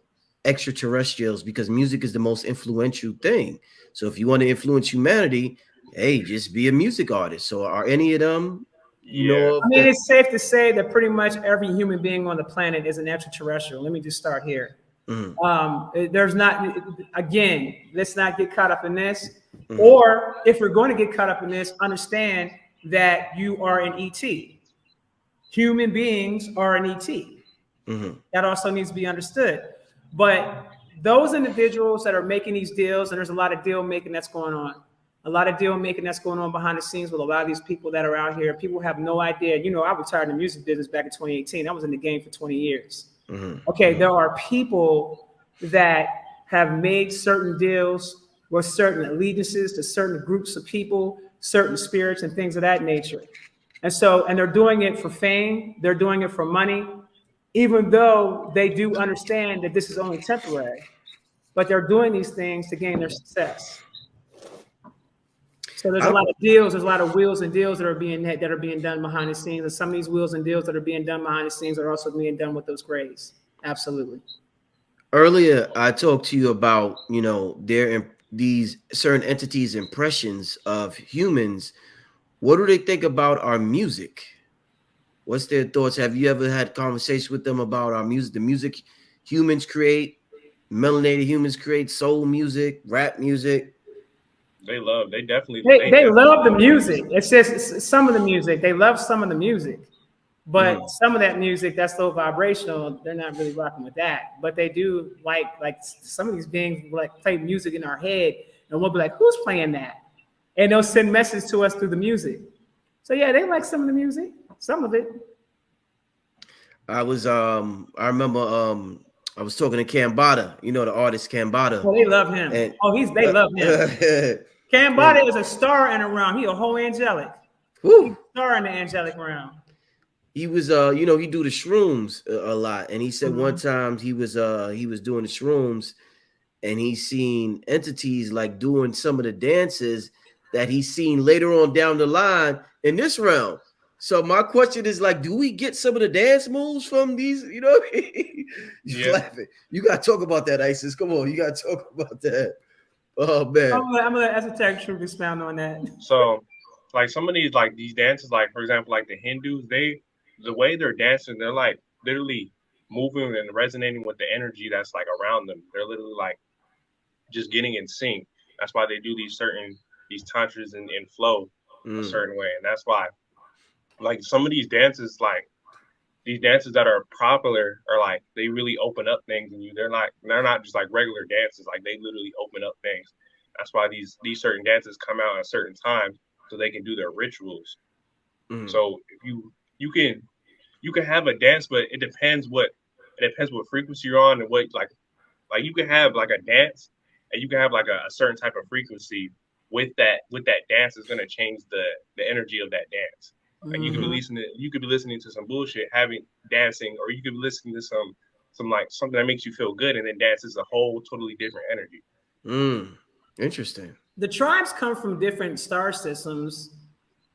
extraterrestrials? Because music is the most influential thing. So if you want to influence humanity, hey, just be a music artist. So are any of them, you know? I mean, it's safe to say that pretty much every human being on the planet is an extraterrestrial. Let me just start here. There's not, again, let's not get caught up in this. Or if we're going to get caught up in this, understand that you are an ET. Human beings are an ET. That also needs to be understood. But those individuals that are making these deals, and there's a lot of deal making that's going on. A lot of deal making that's going on behind the scenes with a lot of these people that are out here. People have no idea. You know, I retired in the music business back in 2018. I was in the game for 20 years. Okay, there are people that have made certain deals with certain allegiances to certain groups of people, certain spirits and things of that nature. And they're doing it for fame. They're doing it for money, even though they do understand that this is only temporary, but they're doing these things to gain their success. So there's a lot of deals, there's a lot of wheels and deals that are being done behind the scenes. And some of these wheels and deals that are being done behind the scenes are also being done with those grays. Absolutely. Earlier, I talked to you about, you know, these certain entities' impressions of humans. What do they think about our music? What's their thoughts? Have you ever had conversations with them about our music? The music humans create, melanated humans create, soul music, rap music. They love the music. It's just some of the music. They love some of the music, but some of that music that's low vibrational, they're not really rocking with that. But they do like some of these beings like play music in our head, and we'll be like, "Who's playing that?" And they'll send messages to us through the music. So yeah, they like some of the music, some of it. I remember I was talking to Cambada, you know, the artist Cambada. Oh, they love him. And, they love him. Cambada is a star in the realm. He a whole angelic. He's a star in the angelic realm. He was you know, he do the shrooms a lot. And he said one time he was doing the shrooms and he seen entities like doing some of the dances that he's seen later on down the line in this realm. So my question is, like, do we get some of the dance moves from these? You know, you're laughing. You got to talk about that, Isis. Come on, you got to talk about that. Oh man, I'm gonna let Esoteric Truth expound on that. So, like some of these dances, like for example, like the Hindus, they the way they're dancing, they're like literally moving and resonating with the energy that's like around them. They're literally like just getting in sync. That's why they do these tantras in flow a certain way, and that's why like some of these dances, like these dances that are popular, are like they really open up things in you. They're not just like regular dances. Like they literally open up things. That's why these certain dances come out at certain times so they can do their rituals. So if you can have a dance, but it depends what frequency you're on and what like you can have like a dance and you can have like a certain type of frequency with that dance is gonna change the energy of that dance. Like you could be listening to some bullshit, having dancing, or you could be listening to some like something that makes you feel good, and then dance is a whole totally different energy. Interesting. The tribes come from different star systems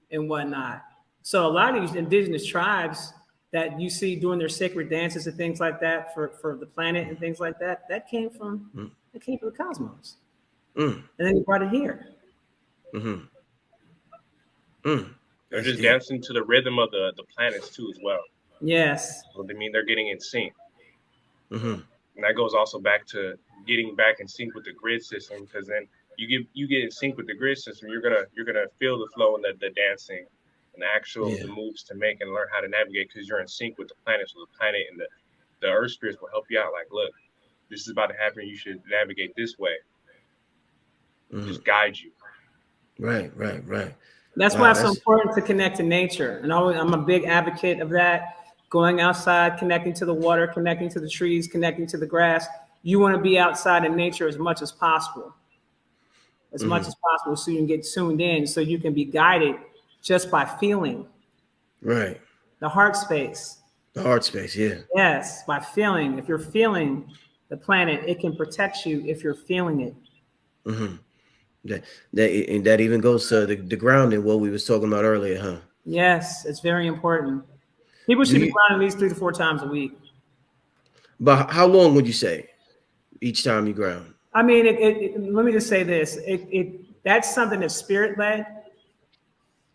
and whatnot. So a lot of these indigenous tribes that you see doing their sacred dances and things like that for the planet and things like that, that came from the cosmos. And then they brought it here. They're just dancing to the rhythm of the planets too as well. Yes. So I mean they're getting in sync. And that goes also back to getting back in sync with the grid system, because then you get in sync with the grid system, you're gonna feel the flow and the dancing and the moves to make and learn how to navigate, because you're in sync with the planet. So the planet and the earth spirits will help you out. Like, look, this is about to happen. You should navigate this way. Just guide you. Right. That's why it's so important to connect to nature. And I'm a big advocate of that. Going outside, connecting to the water, connecting to the trees, connecting to the grass. You want to be outside in nature as much as possible. Much as possible, so you can get tuned in, so you can be guided just by feeling. Right. The heart space. The heart space, yeah. Yes, by feeling. If you're feeling the planet, it can protect you if you're feeling it. That even goes to the grounding, what we was talking about earlier, huh? Yes, it's very important. People should be grounding at least 3 to 4 times a week. But how long would you say each time you ground? I mean, let me just say this. That's something that's spirit led.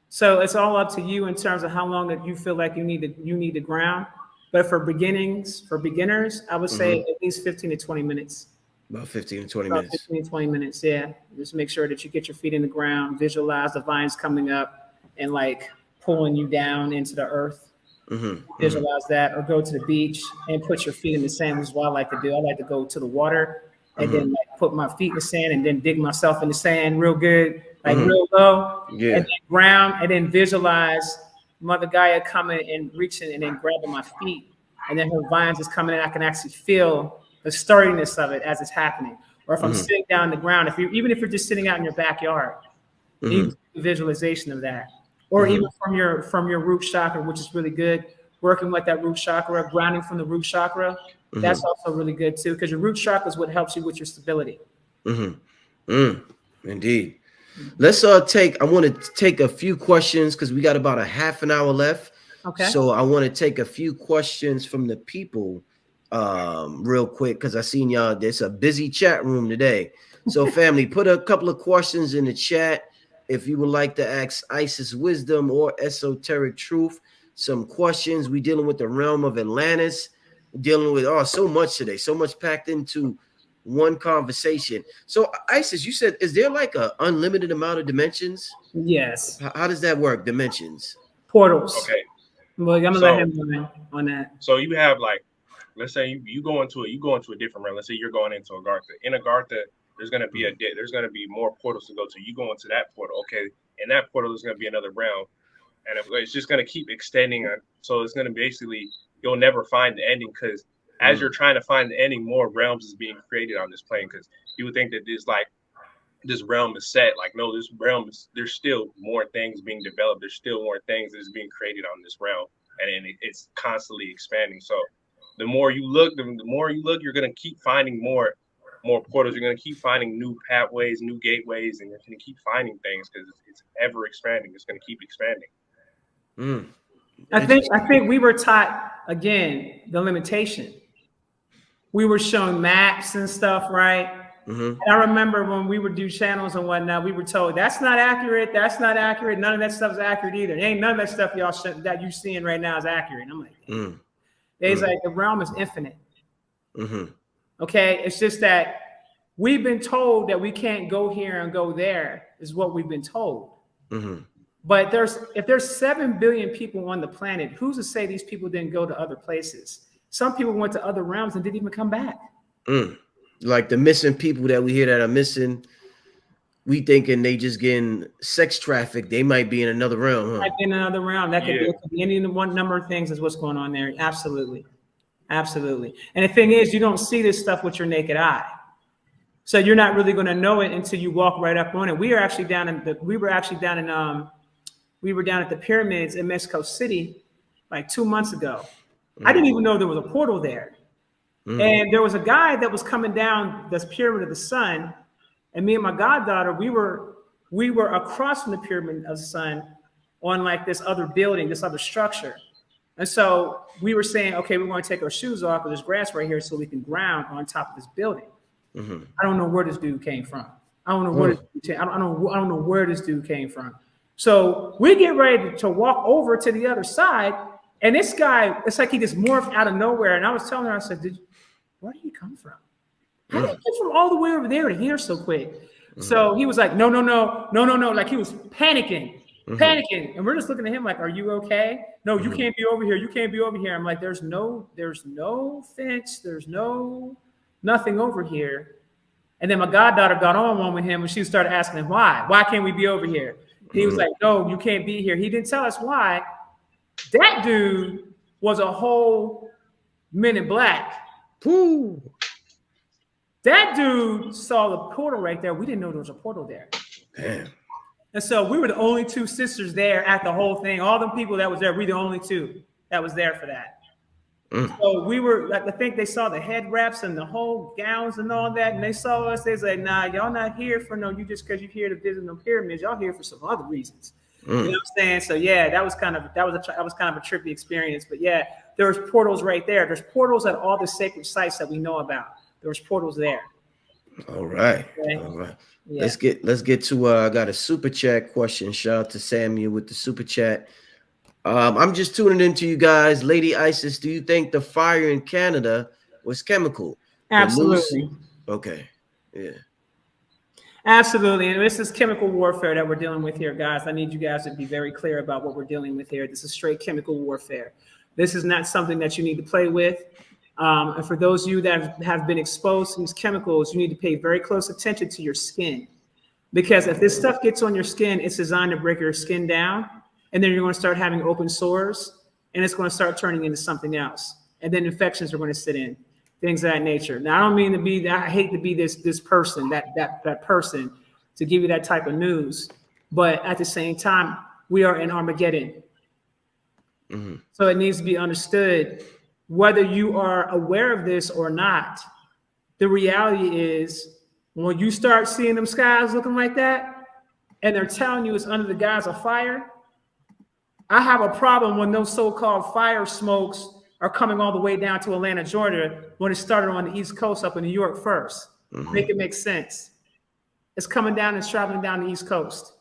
So it's all up to you in terms of how long that you feel like you need to ground. But for beginners, I would say at least 15 to 20 minutes. About 15 to 20 minutes. 15 to 20 minutes, yeah. Just make sure that you get your feet in the ground, visualize the vines coming up and like pulling you down into the earth. Visualize that, or go to the beach and put your feet in the sand, which is what I like to do. I like to go to the water and then like put my feet in the sand and then dig myself in the sand real good, like real low, and then ground, and then visualize Mother Gaia coming and reaching and then grabbing my feet, and then her vines is coming in. I can actually feel the sturdiness of it as it's happening. Or if I'm sitting down on the ground, even if you're just sitting out in your backyard, you do a visualization of that. Or even from your root chakra, which is really good. Working with that root chakra, grounding from the root chakra, that's also really good too, because your root chakra is what helps you with your stability. Indeed. Let's I want to take a few questions because we got about a half an hour left. Okay. So I want to take a few questions from the people real quick, because I seen y'all. There's a busy chat room today. So family, put a couple of questions in the chat if you would like to ask Isis Wisdom or Esoteric Truth some questions. We dealing with the realm of Atlantis, dealing with so much today, so much packed into one conversation. So Isis, you said, is there like a unlimited amount of dimensions? Yes. How does that work? Dimensions? Portals. Okay. Well, I'm gonna let him go on that. So you have like, let's say you go into a different realm. Let's say you're going into Agartha. In Agartha, there's gonna be more portals to go to. You go into that portal. Okay. In that portal, there's gonna be another realm, and it's just gonna keep extending. So it's gonna basically, you'll never find the ending, because as you're trying to find the ending, more realms is being created on this plane. Because you would think that this realm is set. Like, no, this realm there's still more things being developed. There's still more things that's being created on this realm, and it's constantly expanding. So the more you look, you're gonna keep finding more portals. You're gonna keep finding new pathways, new gateways, and you're gonna keep finding things because it's ever expanding. It's gonna keep expanding. I think we were taught, again, the limitation. We were shown maps and stuff, right? And I remember when we would do channels and whatnot, we were told that's not accurate. That's not accurate. None of that stuff is accurate either. Ain't none of that stuff that you're seeing right now is accurate. And I'm like, it's like the realm is infinite. Okay, it's just that we've been told that we can't go here and go there. Is what we've been told. But if there's 7 billion people on the planet, who's to say these people didn't go to other places? Some people went to other realms and didn't even come back. Like the missing people that we hear that are missing, we thinking they just getting sex trafficked. They might be in another realm. Huh? Might be in another realm. That could be any one number of things is what's going on there. Absolutely. Absolutely. And the thing is, you don't see this stuff with your naked eye. So you're not really going to know it until you walk right up on it. We were down at the pyramids in Mexico City like 2 months ago. I didn't even know there was a portal there. And there was a guy that was coming down this pyramid of the sun, and me and my goddaughter, we were across from the pyramid of the sun on like this other building, this other structure. And so we were saying, okay, we're going to take our shoes off, but there's grass right here so we can ground on top of this building. I don't know where this dude came from. I don't know where this dude came from. So we get ready to walk over to the other side, and this guy, it's like he just morphed out of nowhere. And I was telling her, I said, where did he come from? How did he get from all the way over there to here so quick? So he was like, no. Like he was panicking. And we're just looking at him like, are you okay? No, you can't be over here. You can't be over here. I'm like, there's no fence. There's nothing over here. And then my goddaughter got on one with him and she started asking him, why can't we be over here? He was like, no, you can't be here. He didn't tell us why. That dude was a whole Men in Black. Ooh. That dude saw the portal right there. We didn't know there was a portal there. Damn. And so we were the only 2 sisters there at the whole thing. All the people that was there, we the only 2 that was there for that. So we were, I think they saw the head wraps and the whole gowns and all that. And they saw us. They was like, nah, y'all not here for you just because you're here to visit the pyramids. Y'all here for some other reasons. You know what I'm saying? So yeah, that was kind of a trippy experience. But yeah, there was portals right there. There's portals at all the sacred sites that we know about. There was portals there. All right. Okay. All right. Yeah. Let's get to I got a super chat question. Shout out to Samuel with the super chat. I'm just tuning into you guys. Lady Isis, do you think the fire in Canada was chemical? Absolutely. Okay. Yeah. Absolutely. And this is chemical warfare that we're dealing with here, guys. I need you guys to be very clear about what we're dealing with here. This is straight chemical warfare. This is not something that you need to play with. And for those of you that have been exposed to these chemicals, you need to pay very close attention to your skin. Because if this stuff gets on your skin, it's designed to break your skin down. And then you're going to start having open sores. And it's going to start turning into something else. And then infections are going to sit in. Things of that nature. Now, I don't mean to be, I hate to be this person, that person to give you that type of news. But at the same time, we are in Armageddon. So it needs to be understood, whether you are aware of this or not. The reality is, when you start seeing them skies looking like that, and they're telling you it's under the guise of fire, I have a problem when those so-called fire smokes are coming all the way down to Atlanta, Georgia, when it started on the East Coast up in New York first. Make it make sense. It's coming down and traveling down the East Coast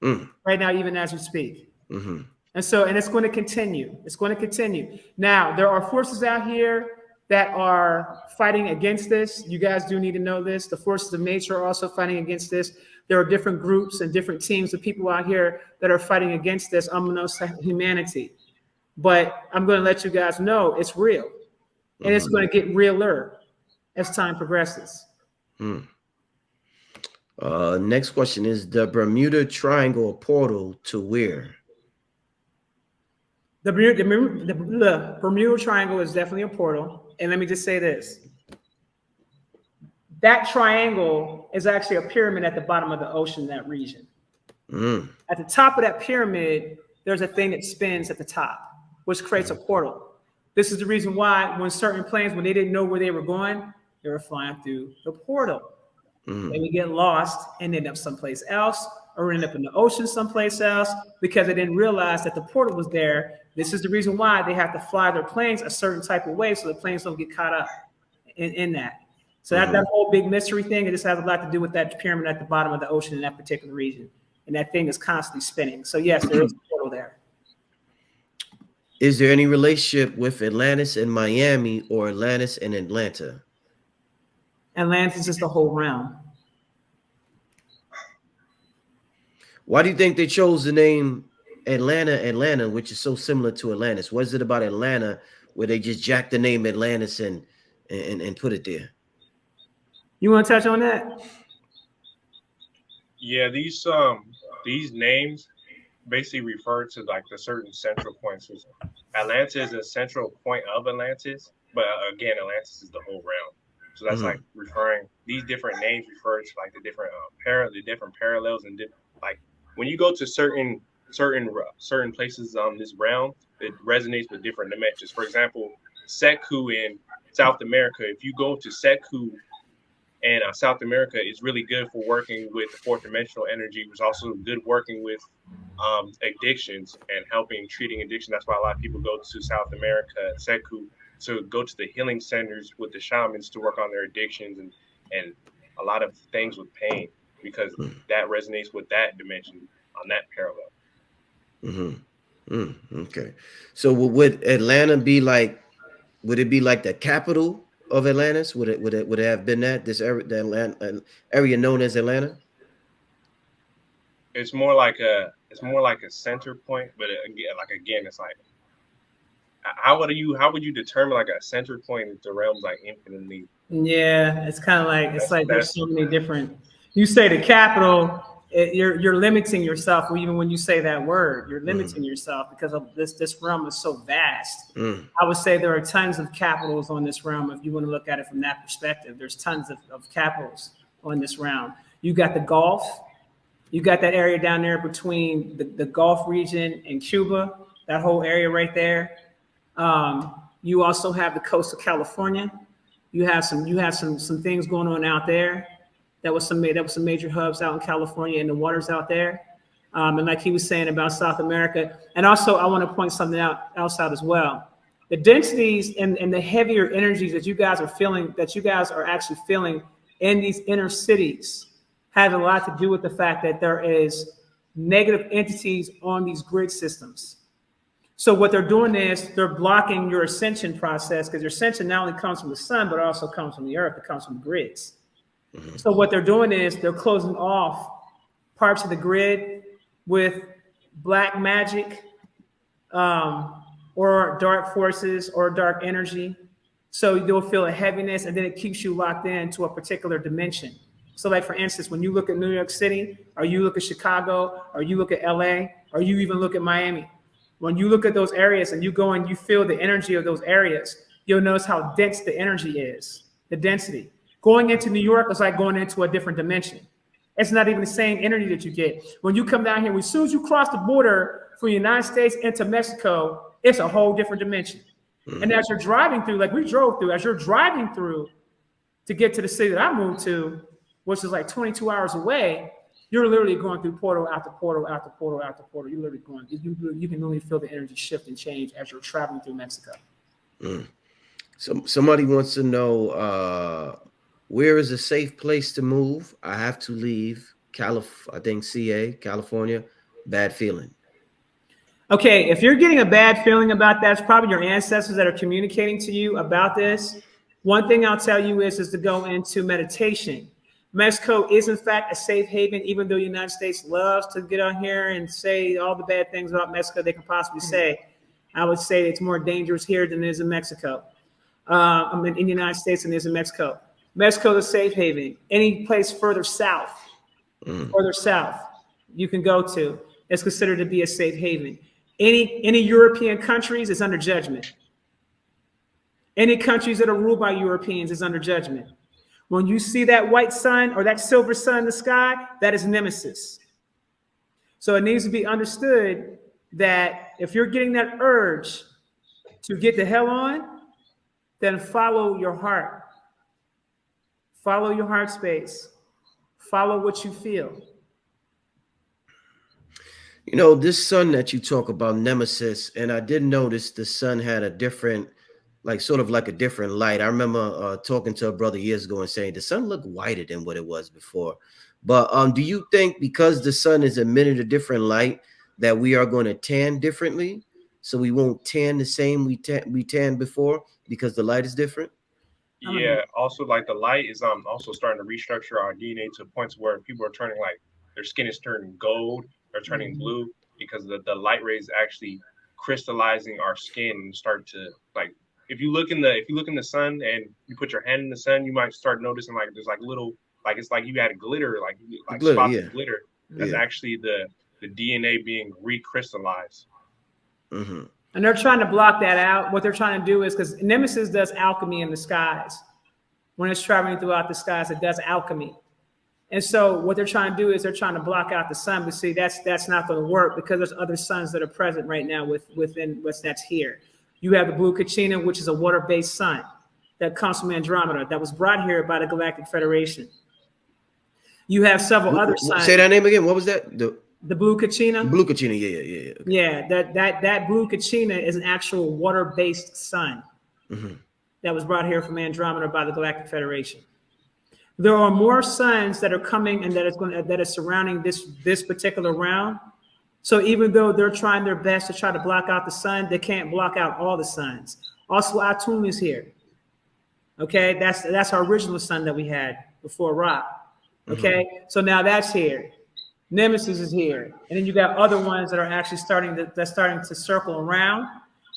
right now, even as we speak. And it's going to continue. It's going to continue. Now, there are forces out here that are fighting against this. You guys do need to know this. The forces of nature are also fighting against this. There are different groups and different teams of people out here that are fighting against this, unbeknownst to humanity. But I'm going to let you guys know it's real. And it's going to get realer as time progresses. Next question is the Bermuda Triangle portal to where? The Bermuda Triangle is definitely a portal. And let me just say this. That triangle is actually a pyramid at the bottom of the ocean in that region. At the top of that pyramid, there's a thing that spins at the top, which creates a portal. This is the reason why when certain planes, when they didn't know where they were going, they were flying through the portal. They would get lost and end up someplace else, or end up in the ocean someplace else, because they didn't realize that the portal was there. This is the reason why they have to fly their planes a certain type of way so the planes don't get caught up in that. So that whole big mystery thing, it just has a lot to do with that pyramid at the bottom of the ocean in that particular region. And that thing is constantly spinning. So yes, there is a portal there. Is there any relationship with Atlantis and Miami or Atlantis and Atlanta? Atlantis is the whole realm. Why do you think they chose the name Atlanta, which is so similar to Atlantis? What is it about Atlanta where they just jacked the name Atlantis and put it there? You want to touch on that? Yeah, these names basically refer to like the certain central points. Atlantis is a central point of Atlantis, but again, Atlantis is the whole realm. So that's like referring, these different names refer to like the different parallels and like when you go to certain places on this realm, it resonates with different dimensions. For example, Seku in South America. If you go to Seku and South America, is really good for working with the fourth dimensional energy. It was also good working with addictions and treating addiction. That's why a lot of people go to South America, Seku, to go to the healing centers with the shamans to work on their addictions and a lot of things with pain, because that resonates with that dimension on that parallel. Okay. So would Atlanta be like, would it be like the capital of Atlantis? Would it have been this area, the Atlanta area known as Atlanta? It's more like a center point, but again, it's like how would you determine like a center point if the realm's like infinitely? Yeah, it's kind of like there's so many different. You say the capital, you're limiting yourself. Even when you say that word, you're limiting yourself because of this realm is so vast. I would say there are tons of capitals on this realm. If you want to look at it from that perspective, there's tons of capitals on this realm. You got the Gulf. You got that area down there between the Gulf region and Cuba, that whole area right there. You also have the coast of California. You have some things going on out there. That was some major hubs out in California and the waters out there. And like he was saying about South America. And also I want to point something else out as well. The densities and the heavier energies that you guys are feeling, that you guys are actually feeling in these inner cities, has a lot to do with the fact that there is negative entities on these grid systems. So what they're doing is they're blocking your ascension process, because your ascension not only comes from the sun, but it also comes from the earth. It comes from the grids. So what they're doing is they're closing off parts of the grid with black magic or dark forces or dark energy. So you'll feel a heaviness, and then it keeps you locked into a particular dimension. So like, for instance, when you look at New York City, or you look at Chicago, or you look at LA, or you even look at Miami, when you look at those areas and you go and you feel the energy of those areas, you'll notice how dense the energy is, the density. Going into New York is like going into a different dimension. It's not even the same energy that you get. When you come down here, as soon as you cross the border from the United States into Mexico, it's a whole different dimension. And as you're driving through, like we drove through, as you're driving through to get to the city that I moved to, which is like 22 hours away, you're literally going through portal after portal after portal after portal. You're literally going, you can literally feel the energy shift and change as you're traveling through Mexico. So somebody wants to know, where is a safe place to move? I have to leave I think California, bad feeling. Okay, if you're getting a bad feeling about that, it's probably your ancestors that are communicating to you about this. One thing I'll tell you is to go into meditation. Mexico is in fact a safe haven, even though the United States loves to get on here and say all the bad things about Mexico they can possibly say. I would say it's more dangerous here than it is in Mexico. In the United States than it is in Mexico. Mexico is a safe haven. Any place further south, you can go to, it's considered to be a safe haven. Any European countries is under judgment. Any countries that are ruled by Europeans is under judgment. When you see that white sun or that silver sun in the sky, that is nemesis. So it needs to be understood that if you're getting that urge to get the hell on, then follow your heart. Follow your heart space. Follow what you feel. You know, this sun that you talk about, nemesis, and I did notice the sun had a different like sort of like a different light. I remember talking to a brother years ago and saying the sun looked whiter than what it was before. But do you think because the sun is emitting a different light that we are going to tan differently? So we won't tan the same we tan before because the light is different? Yeah. Also, like the light is also starting to restructure our DNA to points where people are turning like their skin is turning gold, they're turning blue because the light rays actually crystallizing our skin and start to like if you look in the sun and you put your hand in the sun, you might start noticing like there's like little like it's like you had glitter The like glitter, spots yeah, of glitter. That's yeah. actually the DNA being recrystallized. Mm-hmm. And they're trying to block that out. What they're trying to do is because Nemesis does alchemy in the skies. When it's traveling throughout the skies, it does alchemy. And so what they're trying to do is they're trying to block out the sun. But see, that's not going to work because there's other suns that are present right now within what's that's here. You have the blue Kachina, which is a water-based sun that comes from Andromeda that was brought here by the Galactic Federation. You have several other suns. Say that name again. What was that? The blue Kachina. Blue Kachina. Yeah. Okay. Yeah, that blue Kachina is an actual water-based sun that was brought here from Andromeda by the Galactic Federation. There are more suns that are coming and that is surrounding this particular round. So even though they're trying their best to try to block out the sun, they can't block out all the suns. Also, SATURN is here. Okay, that's our original sun that we had before Ra. Okay, so now that's here. Nemesis is here, and then you got other ones that are actually starting to circle around.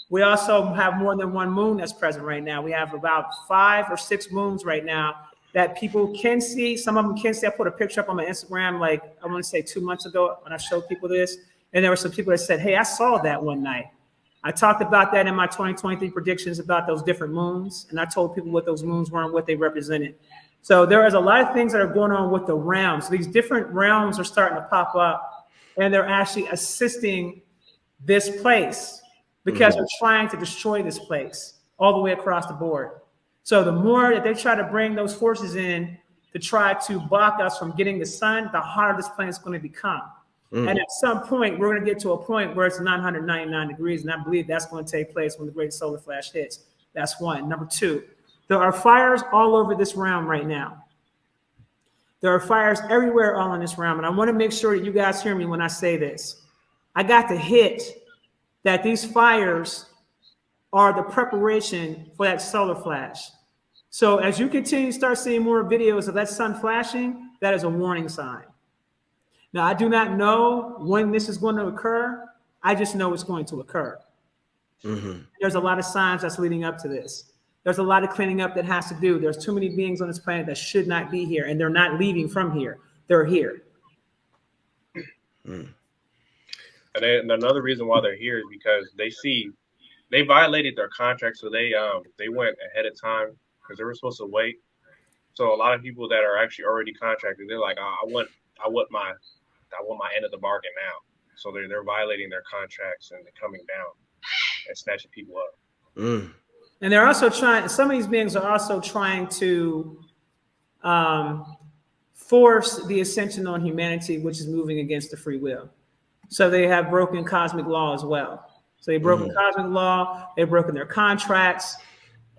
We also have more than one moon that's present right now. We have about 5 or 6 moons right now that people can see. Some of them can see. I put a picture up on my Instagram, like I want to say 2 months ago when I showed people this, and there were some people that said, "Hey, I saw that one night." I talked about that in my 2023 predictions about those different moons, and I told people what those moons were and what they represented. So there is a lot of things that are going on with the realms. So these different realms are starting to pop up, and they're actually assisting this place because they're trying to destroy this place all the way across the board. So the more that they try to bring those forces in to try to block us from getting the sun, the hotter this planet is going to become. And at some point, we're going to get to a point where it's 999 degrees, and I believe that's going to take place when the great solar flash hits. That's one. Number two, there are fires all over this realm right now. There are fires everywhere all in this realm, and I want to make sure that you guys hear me when I say this. I got the hit that these fires are the preparation for that solar flash. So as you continue to start seeing more videos of that sun flashing, that is a warning sign. Now, I do not know when this is going to occur. I just know it's going to occur. There's a lot of signs that's leading up to this. There's a lot of cleaning up that has to do. There's too many beings on this planet that should not be here, and they're not leaving from here. They're here. And another reason why they're here is because they violated their contract, so they went ahead of time because they were supposed to wait. So a lot of people that are actually already contracted, they're like, I want my end of the bargain now. So they're violating their contracts and they're coming down and snatching people up. And they're also some of these beings are also trying to force the ascension on humanity, which is moving against the free will. So they have broken cosmic law as well. So they've broken cosmic law, they've broken their contracts,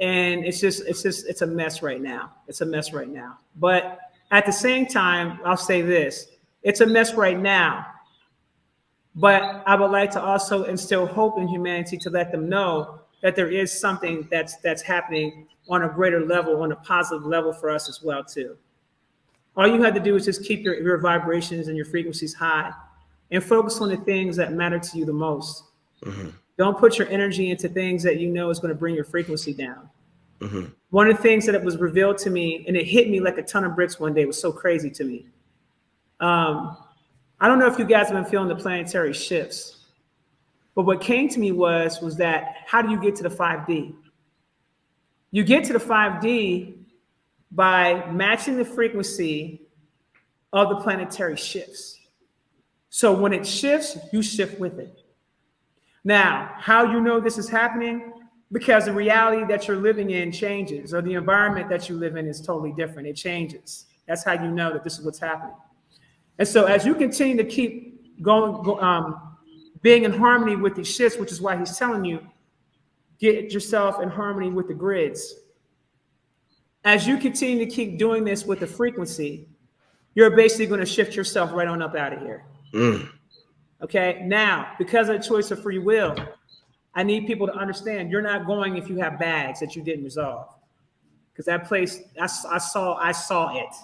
and it's a mess right now. It's a mess right now. But at the same time, I'll say this, it's a mess right now. But I would like to also instill hope in humanity to let them know that there is something that's happening on a greater level, on a positive level for us as well too. All you have to do is just keep your vibrations and your frequencies high and focus on the things that matter to you the most. Don't put your energy into things that you know is going to bring your frequency down. One of the things that it was revealed to me, and it hit me like a ton of bricks one day, it was so crazy to me. I don't know if you guys have been feeling the planetary shifts, but what came to me was that how do you get to the 5D? You get to the 5D by matching the frequency of the planetary shifts. So when it shifts, you shift with it. Now, how you know this is happening? Because the reality that you're living in changes, or the environment that you live in is totally different. It changes. That's how you know that this is what's happening. And so as you continue to keep being in harmony with these shifts, which is why he's telling you get yourself in harmony with the grids. As you continue to keep doing this with the frequency, you're basically going to shift yourself right on up out of here. Okay. Now, because of the choice of free will, I need people to understand you're not going if you have bags that you didn't resolve. Because that place, I saw it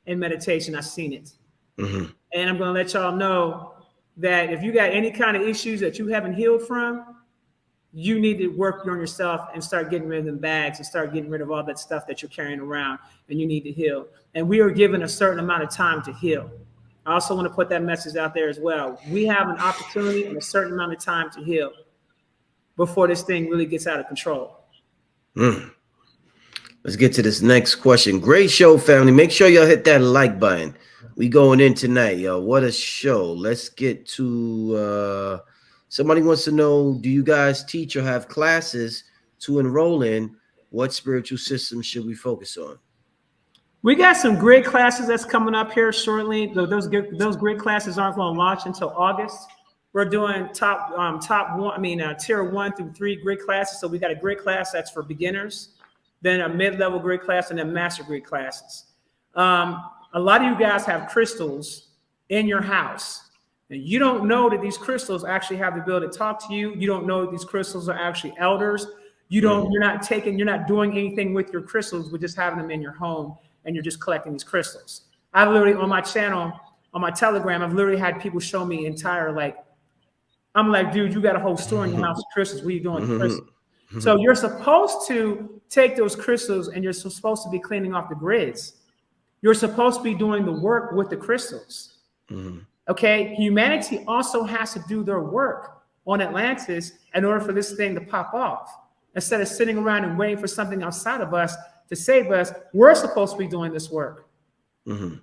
in meditation. I seen it. And I'm going to let y'all know that if you got any kind of issues that you haven't healed from, you need to work on yourself and start getting rid of them bags and start getting rid of all that stuff that you're carrying around, and you need to heal. And we are given a certain amount of time to heal. I also want to put that message out there as well. We have an opportunity and a certain amount of time to heal before this thing really gets out of control. Let's get to this next question. Great show, family. Make sure y'all hit that like button. We going in tonight, yo. What a show. Let's get to somebody wants to know, do you guys teach or have classes to enroll in? What spiritual system should we focus on? We got some grid classes that's coming up here shortly. Those grid classes aren't going to launch until August. We're doing tier 1 through 3 grid classes. So we got a grid class that's for beginners, then a mid-level grid class, and then master grid classes. A lot of you guys have crystals in your house, and you don't know that these crystals actually have the ability to talk to you. You don't know that these crystals are actually elders. You're not doing anything with your crystals. We're just having them in your home, and you're just collecting these crystals. I've literally, on my channel, on my Telegram, I've literally had people show me entire, I'm like, dude, you got a whole store in your house of crystals. What are you doing with crystals? So you're supposed to take those crystals and you're supposed to be cleaning off the grids. You're supposed to be doing the work with the crystals. Okay. Humanity also has to do their work on Atlantis in order for this thing to pop off. Instead of sitting around and waiting for something outside of us to save us, we're supposed to be doing this work.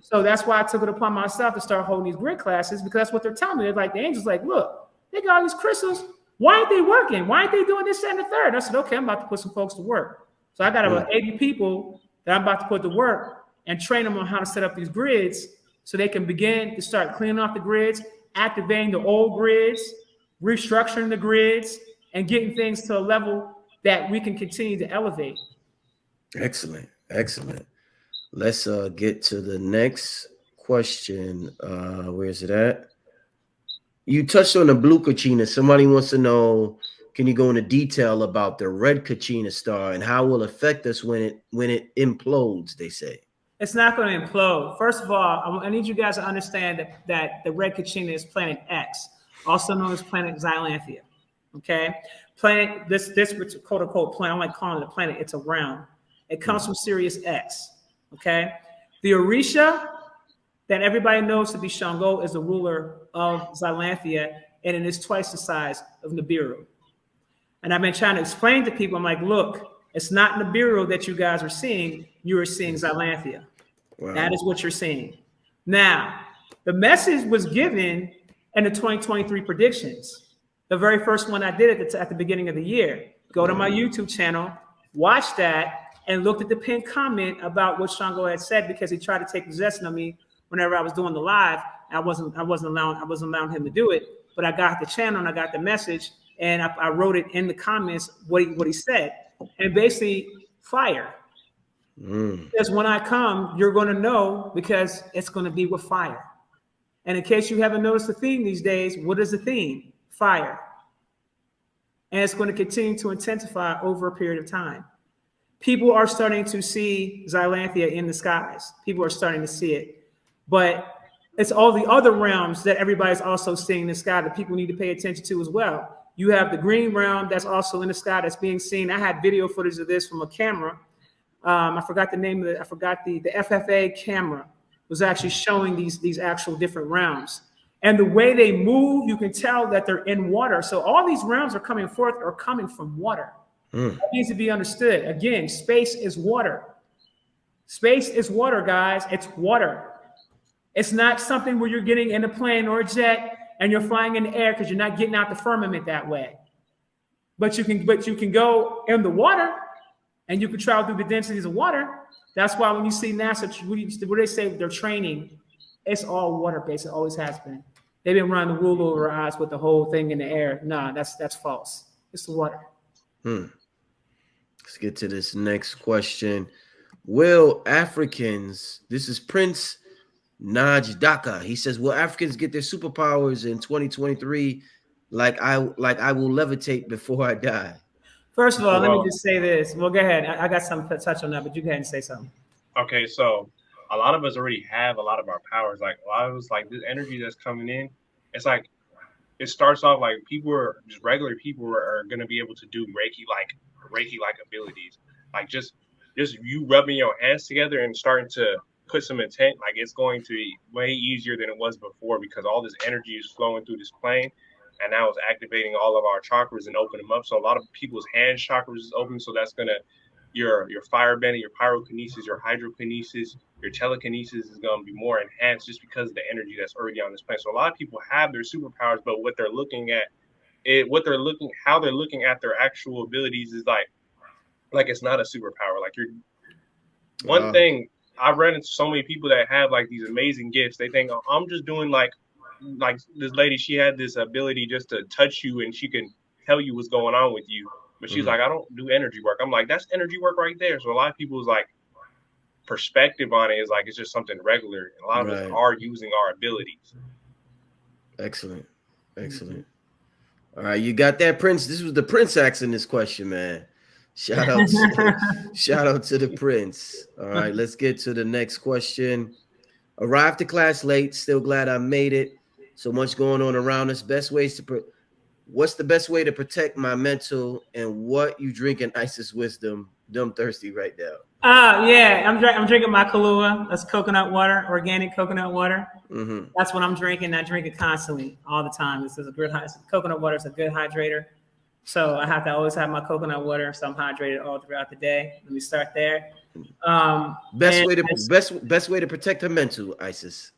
So that's why I took it upon myself to start holding these grid classes, because that's what they're telling me. They're like, the angels like, look, they got all these crystals. Why aren't they working? Why aren't they doing this, and the third? And I said, okay, I'm about to put some folks to work. So I got about 80 people that I'm about to put to work and train them on how to set up these grids so they can begin to start cleaning off the grids, activating the old grids, restructuring the grids, and getting things to a level that we can continue to elevate. Excellent. Excellent. Let's get to the next question. Where is it at? You touched on the blue Kachina. Somebody wants to know, can you go into detail about the red Kachina star and how it will affect us when it implodes, they say? It's not going to implode. First of all, I need you guys to understand that the red Kachina is planet X, also known as planet Xylanthia. Okay? Planet, this quote unquote planet, I don't like calling it a planet, it's a realm. It comes from Sirius X. Okay? The Orisha that everybody knows to be Shango is the ruler of Xylanthia, and it is twice the size of Nibiru. And I've been trying to explain to people, I'm like, look, it's not Nibiru that you guys are seeing. You are seeing Xylanthia. Wow. That is what you're seeing. Now, the message was given in the 2023 predictions. The very first one I did at the beginning of the year. Go to my YouTube channel, watch that, and looked at the pinned comment about what Shango had said, because he tried to take possession of me whenever I was doing the live. I wasn't allowing him to do it, but I got the channel and I got the message, and I wrote it in the comments what he said, and basically fire. Because when I come, you're going to know, because it's going to be with fire. And in case you haven't noticed the theme these days, what is the theme? Fire. And it's going to continue to intensify over a period of time. People are starting to see Xylanthia in the skies. People are starting to see it. But it's all the other realms that everybody's also seeing in the sky that people need to pay attention to as well. You have the green realm that's also in the sky that's being seen. I had video footage of this from a camera. I forgot the name of it. I forgot the FFA camera was actually showing these actual different realms. And the way they move, you can tell that they're in water. So all these realms are coming forth are coming from water. That needs to be understood. Again, space is water. Space is water, guys. It's water. It's not something where you're getting in a plane or a jet and you're flying in the air, because you're not getting out the firmament that way. But you can go in the water and you can travel through the densities of water. That's why when you see NASA, what they say they're training, it's all water-based. It always has been. They've been running the rule over our eyes with the whole thing in the air. Nah, that's false. It's the water. Let's get to this next question. Will Africans, this is Prince Najdaka. He says, will Africans get their superpowers in 2023 like I will levitate before I die? First of all, let me Well, just say this. Well, go ahead. I got something to touch on that, but you go ahead and say something. okay, so a lot of us already have a lot of our powers. Like a lot of us, like this energy that's coming in, it's like it starts off like people are just regular people are going to be able to do Reiki like abilities, like just you rubbing your hands together and starting to put some intent. Like it's going to be way easier than it was before because all this energy is flowing through this plane, and now it's activating all of our chakras and opening them up. So a lot of people's hand chakras is open, so that's gonna your firebending, your pyrokinesis, your hydrokinesis, your telekinesis is going to be more enhanced just because of the energy that's already on this plane. So a lot of people have their superpowers, but what they're looking at, how they're looking at their actual abilities is like it's not a superpower. Like one thing I've run into so many people that have like these amazing gifts. They think, oh, I'm just doing like this lady. She had this ability just to touch you and she can tell you what's going on with you. But she's like, I don't do energy work. I'm like, that's energy work right there. So a lot of people's like perspective on it is like it's just something regular. And a lot of us are using our abilities. Excellent. All right, you got that, Prince. This was the Prince asking this question, man. Shout out to the Prince. All right, let's get to the next question. Arrived to class late. Still glad I made it. So much going on around us. What's the best way to protect my mental, and what you drinking? Isis wisdom. Dumb thirsty right now. Yeah, I'm drinking my Kahlua. That's coconut water, organic coconut water. That's what I'm drinking. I drink it constantly, all the time. This is coconut water is a good hydrator. So I have to always have my coconut water, so I'm hydrated all throughout the day. Let me start there. Best way to protect her mental, Isis.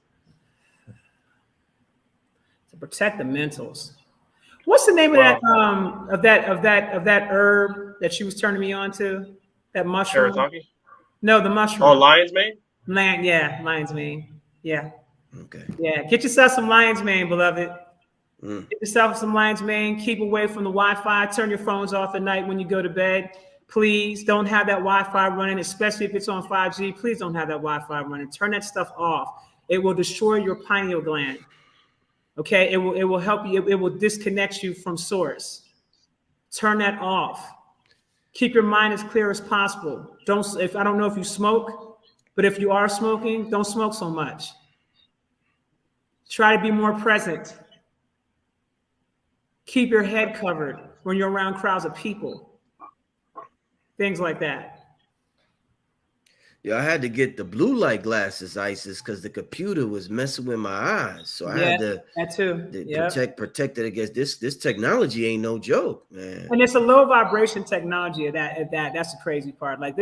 To protect the mentals. What's the name of that herb that she was turning me on to? That mushroom? Shirataki? No, the mushroom. Oh, lion's mane? Lion's mane. Yeah. Okay. Yeah. Get yourself some lion's mane, beloved. Get yourself some lion's mane. Keep away from the Wi-Fi. Turn your phones off at night when you go to bed. Please don't have that Wi-Fi running, especially if it's on 5G. Please don't have that Wi-Fi running. Turn that stuff off. It will destroy your pineal gland. Okay, it will help you. It will disconnect you from source. Turn that off. Keep your mind as clear as possible. I don't know if you smoke, but if you are smoking, don't smoke so much. Try to be more present. Keep your head covered when you're around crowds of people. Things like that. Yeah, I had to get the blue light glasses, Isis, because the computer was messing with my eyes. So I had to that too. Protect it against this technology ain't no joke, man. And it's a low vibration technology that's the crazy part. Like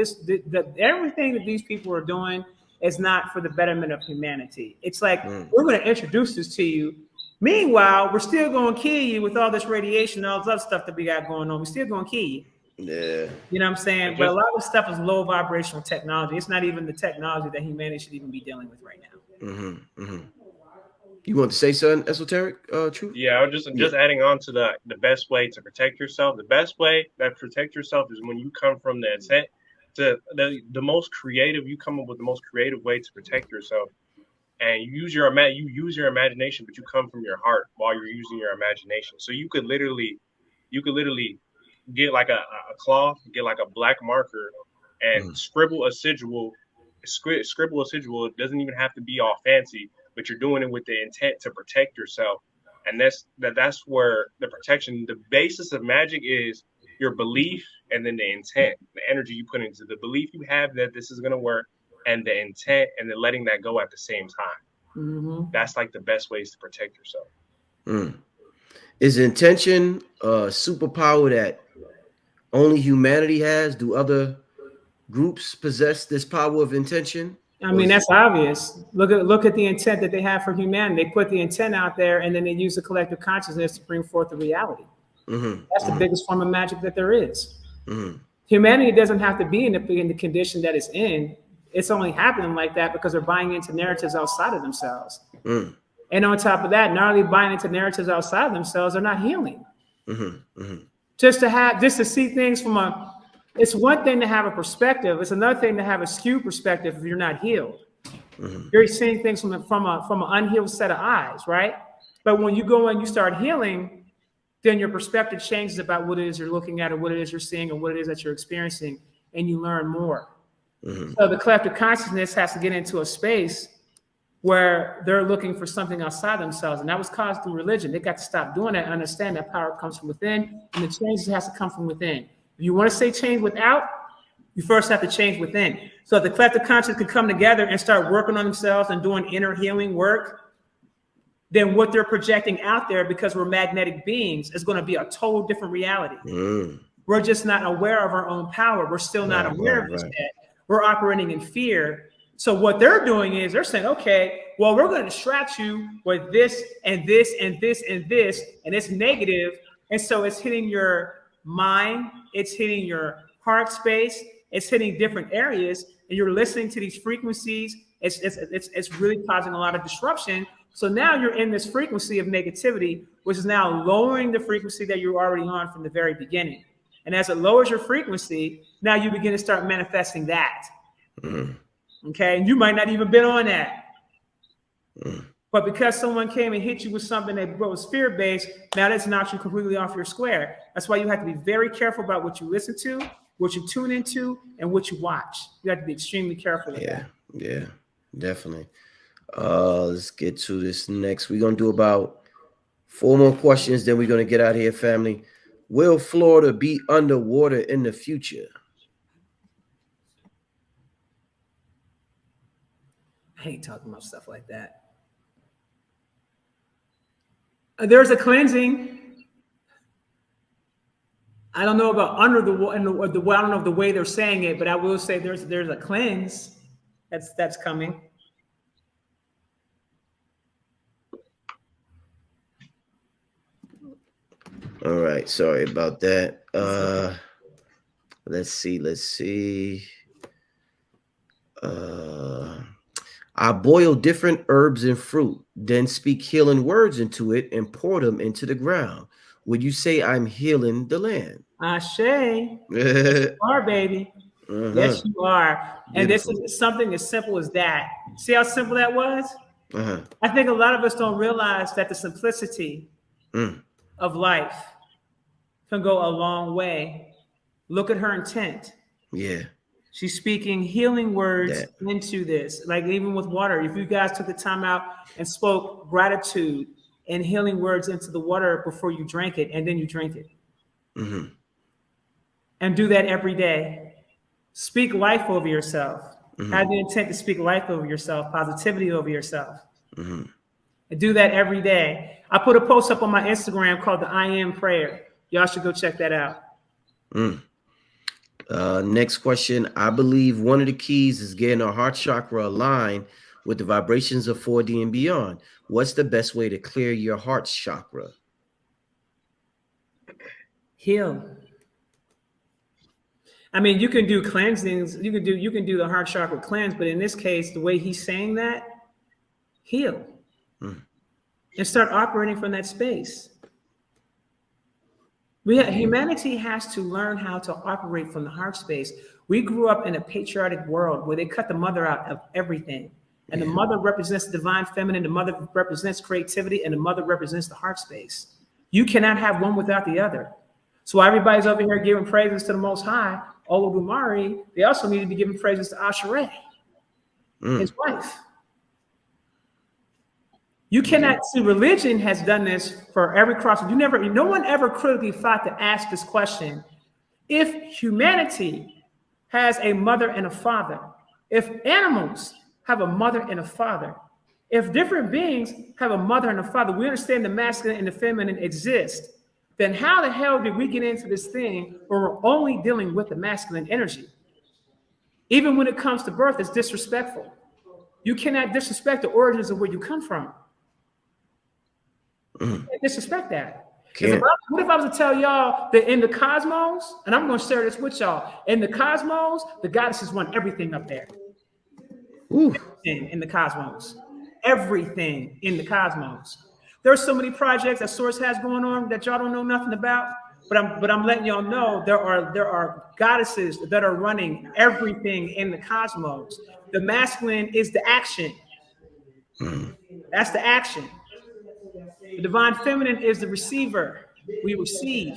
everything that these people are doing is not for the betterment of humanity. It's like we're going to introduce this to you. Meanwhile, we're still going to kill you with all this radiation, all this other stuff that we got going on. We're still going to kill you. Yeah. You know what I'm saying? But a lot of stuff is low vibrational technology. It's not even the technology that humanity should even be dealing with right now. You want to say something esoteric, Truth? Yeah, I was just adding on to the best way to protect yourself. The best way that protect yourself is when you come from the intent to the most creative. You come up with the most creative way to protect yourself, and you use your imagination, but you come from your heart while you're using your imagination. So you could literally get like a cloth, get like a black marker, and scribble a sigil. It doesn't even have to be all fancy, but you're doing it with the intent to protect yourself. And that's where the protection, the basis of magic is your belief, and then the intent, the energy you put into the belief you have that this is going to work, and the intent, and then letting that go at the same time. That's like the best ways to protect yourself. Is intention a superpower that only humanity has? Do other groups possess this power of intention? I mean, that's obvious. Look at the intent that they have for humanity. They put the intent out there, and then they use the collective consciousness to bring forth the reality. That's the biggest form of magic that there is. Humanity doesn't have to be in the condition that it's in. It's only happening like that because they're buying into narratives outside of themselves. And on top of that, not only buying into narratives outside of themselves, they're not healing. just to see things from a, it's one thing to have a perspective. It's another thing to have a skewed perspective if you're not healed. You're seeing things from an unhealed set of eyes, right? But when you go and you start healing, then your perspective changes about what it is you're looking at or what it is you're seeing or what it is that you're experiencing, and you learn more. So the collective consciousness has to get into a space where they're looking for something outside themselves. And that was caused through religion. They got to stop doing that and understand that power comes from within, and the change has to come from within. If you want to say change without, you first have to change within. So if the collective consciousness can come together and start working on themselves and doing inner healing work, then what they're projecting out there, because we're magnetic beings, is going to be a total different reality. We're just not aware of our own power. We're still not aware of this yet. We're operating in fear. So what they're doing is they're saying, okay, well, we're going to distract you with this and this and this and this, and it's negative. And so it's hitting your mind, it's hitting your heart space, it's hitting different areas, and you're listening to these frequencies. It's really causing a lot of disruption. So now you're in this frequency of negativity, which is now lowering the frequency that you're already on from the very beginning. And as it lowers your frequency, now you begin to start manifesting that. Okay, and you might not even been on that. But because someone came and hit you with something that was fear-based, now that's knocked you completely off your square. That's why you have to be very careful about what you listen to, what you tune into, and what you watch. You have to be extremely careful with that. Yeah, definitely. Let's get to this next. We're going to do about 4 more questions, then we're going to get out of here, family. Will Florida be underwater in the future? I hate talking about stuff like that. There's a cleansing. I don't know about under the water. I don't know the way they're saying it, but I will say there's a cleanse that's coming. All right, sorry about that. Let's see. I boil different herbs and fruit, then speak healing words into it and pour them into the ground. Would you say I'm healing the land? Ashe. Yes, you are, baby. Yes, you are. And Beautiful. this is something as simple as that. See how simple that was? I think a lot of us don't realize that the simplicity of life can go a long way. Look at her intent. Yeah. She's speaking healing words into this. Like even with water, if you guys took the time out and spoke gratitude and healing words into the water before you drank it, and then you drink it. And do that every day. Speak life over yourself. Have the intent to speak life over yourself, positivity over yourself. And do that every day. I put a post up on my Instagram called the I Am Prayer. Y'all should go check that out. Next question. I believe one of the keys is getting our heart chakra aligned with the vibrations of 4D and beyond. What's the best way to clear your heart chakra? Heal. I mean, you can do cleansings. You can do the heart chakra cleanse, but in this case, the way he's saying that, heal and start operating from that space. Humanity has to learn how to operate from the heart space. We grew up in a patriotic world where they cut the mother out of everything. And the mother represents the divine feminine, the mother represents creativity, and the mother represents the heart space. You cannot have one without the other. So everybody's over here giving praises to the Most High, Olodumare. They also need to be giving praises to Ashere, his wife. You cannot see, religion has done this for every cross. No one ever critically thought to ask this question. If humanity has a mother and a father, if animals have a mother and a father, if different beings have a mother and a father, we understand the masculine and the feminine exist, then how the hell did we get into this thing where we're only dealing with the masculine energy? Even when it comes to birth, it's disrespectful. You cannot disrespect the origins of where you come from. Disrespect that. What if I was to tell y'all that in the cosmos, and I'm going to share this with y'all, in the cosmos, the goddesses run everything up there. Everything in the cosmos. Everything in the cosmos. There's so many projects that Source has going on that y'all don't know nothing about. But I'm letting y'all know there are goddesses that are running everything in the cosmos. The masculine is the action. That's the action. The divine feminine is the receiver. We receive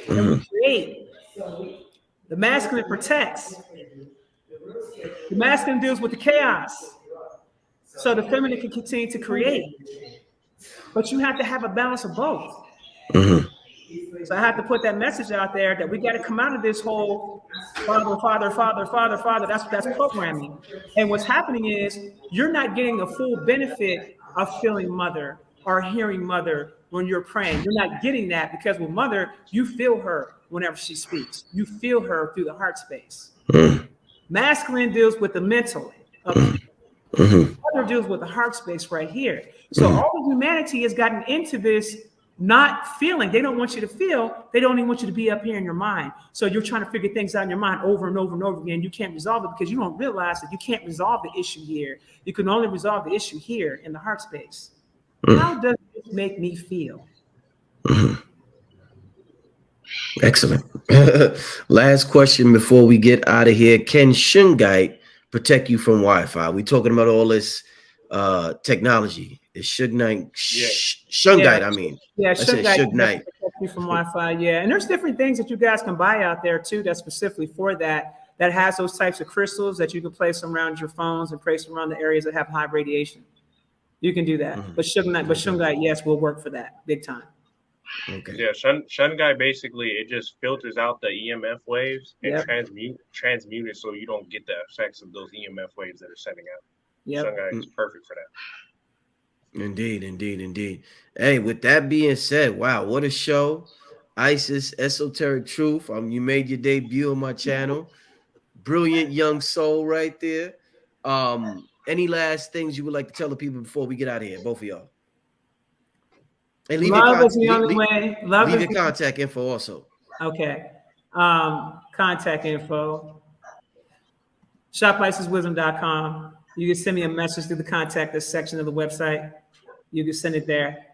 and we create. The masculine protects. The masculine deals with the chaos. So the feminine can continue to create. But you have to have a balance of both. So I have to put that message out there that we got to come out of this whole father, father, father, father, father. That's programming. And what's happening is you're not getting the full benefit of feeling mother or hearing mother when you're praying. You're not getting that because with mother, you feel her whenever she speaks. You feel her through the heart space. Masculine deals with the mental. Mother deals with the heart space right here. So all of humanity has gotten into this not feeling. They don't want you to feel. They don't even want you to be up here in your mind. So you're trying to figure things out in your mind over and over and over again. You can't resolve it because you don't realize that you can't resolve the issue here. You can only resolve the issue here in the heart space. How does this make me feel? Excellent. Last question before we get out of here. Can Shungite protect you from Wi-Fi? We talking about all this technology. Is Shungite, Shungite, I mean. Yeah, I said Shungite. protect you from Wi-Fi. Yeah, and there's different things that you guys can buy out there too that's specifically for that. That has those types of crystals that you can place around your phones and place around the areas that have high radiation. You can do that. But Shungite, yes, will work for that big time. Okay. Yeah, Shungite basically it just filters out the EMF waves and transmute it so you don't get the effects of those EMF waves that are sending out. Shungite is perfect for that. Indeed. Hey, with that being said, wow, what a show. Isis, Esoteric Truth. You made your debut on my channel. Brilliant young soul right there. Any last things you would like to tell the people before we get out of here, both of y'all? And leave Love your is the only way. Leave your contact info also. Okay. Contact info. ShopIsisWisdom.com. You can send me a message through the contact us section of the website. You can send it there.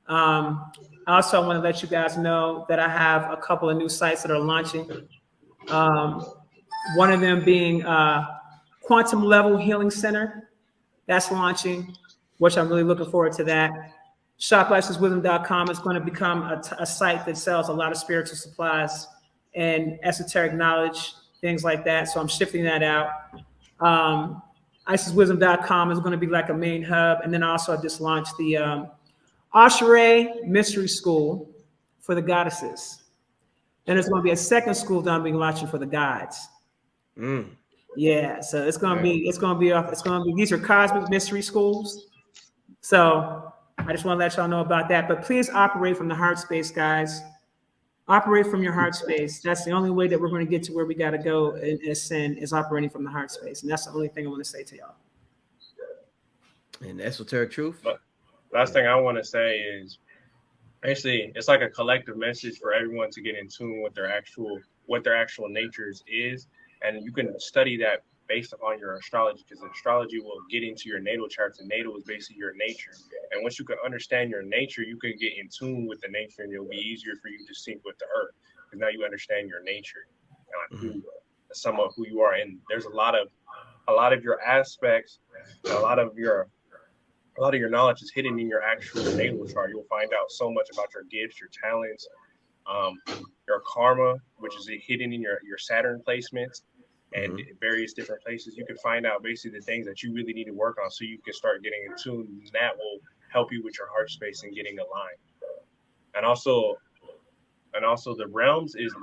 Also, I want to let you guys know that I have a couple of new sites that are launching. One of them being Quantum Level Healing Center. That's launching, which I'm really looking forward to that. ShopIsisWisdom.com is going to become a site that sells a lot of spiritual supplies and esoteric knowledge, things like that. So I'm shifting that out. IsisWisdom.com is going to be like a main hub. And then also I just launched the Ashere Mystery School for the goddesses. And there's going to be a second school that I'm being launching for the gods. Yeah, so it's going to be these are cosmic mystery schools. So I just want to let y'all know about that. But please operate from the heart space, guys. Operate from your heart space. That's the only way that we're going to get to where we got to go in ascend is operating from the heart space. And that's the only thing I want to say to y'all. And Esoteric Truth? But last thing I want to say is actually it's like a collective message for everyone to get in tune with what their actual natures is. And you can study that based upon your astrology, because astrology will get into your natal charts, and natal is basically your nature. And once you can understand your nature, you can get in tune with the nature, and it'll be easier for you to sync with the earth, because now you understand your nature, and some of who you are. And there's a lot of your aspects, a lot of your knowledge is hidden in your actual natal chart. You'll find out so much about your gifts, your talents, your karma, which is hidden in your Saturn placements. And various different places. You can find out basically the things that you really need to work on so you can start getting in tune. And that will help you with your heart space and getting aligned. And also the realms is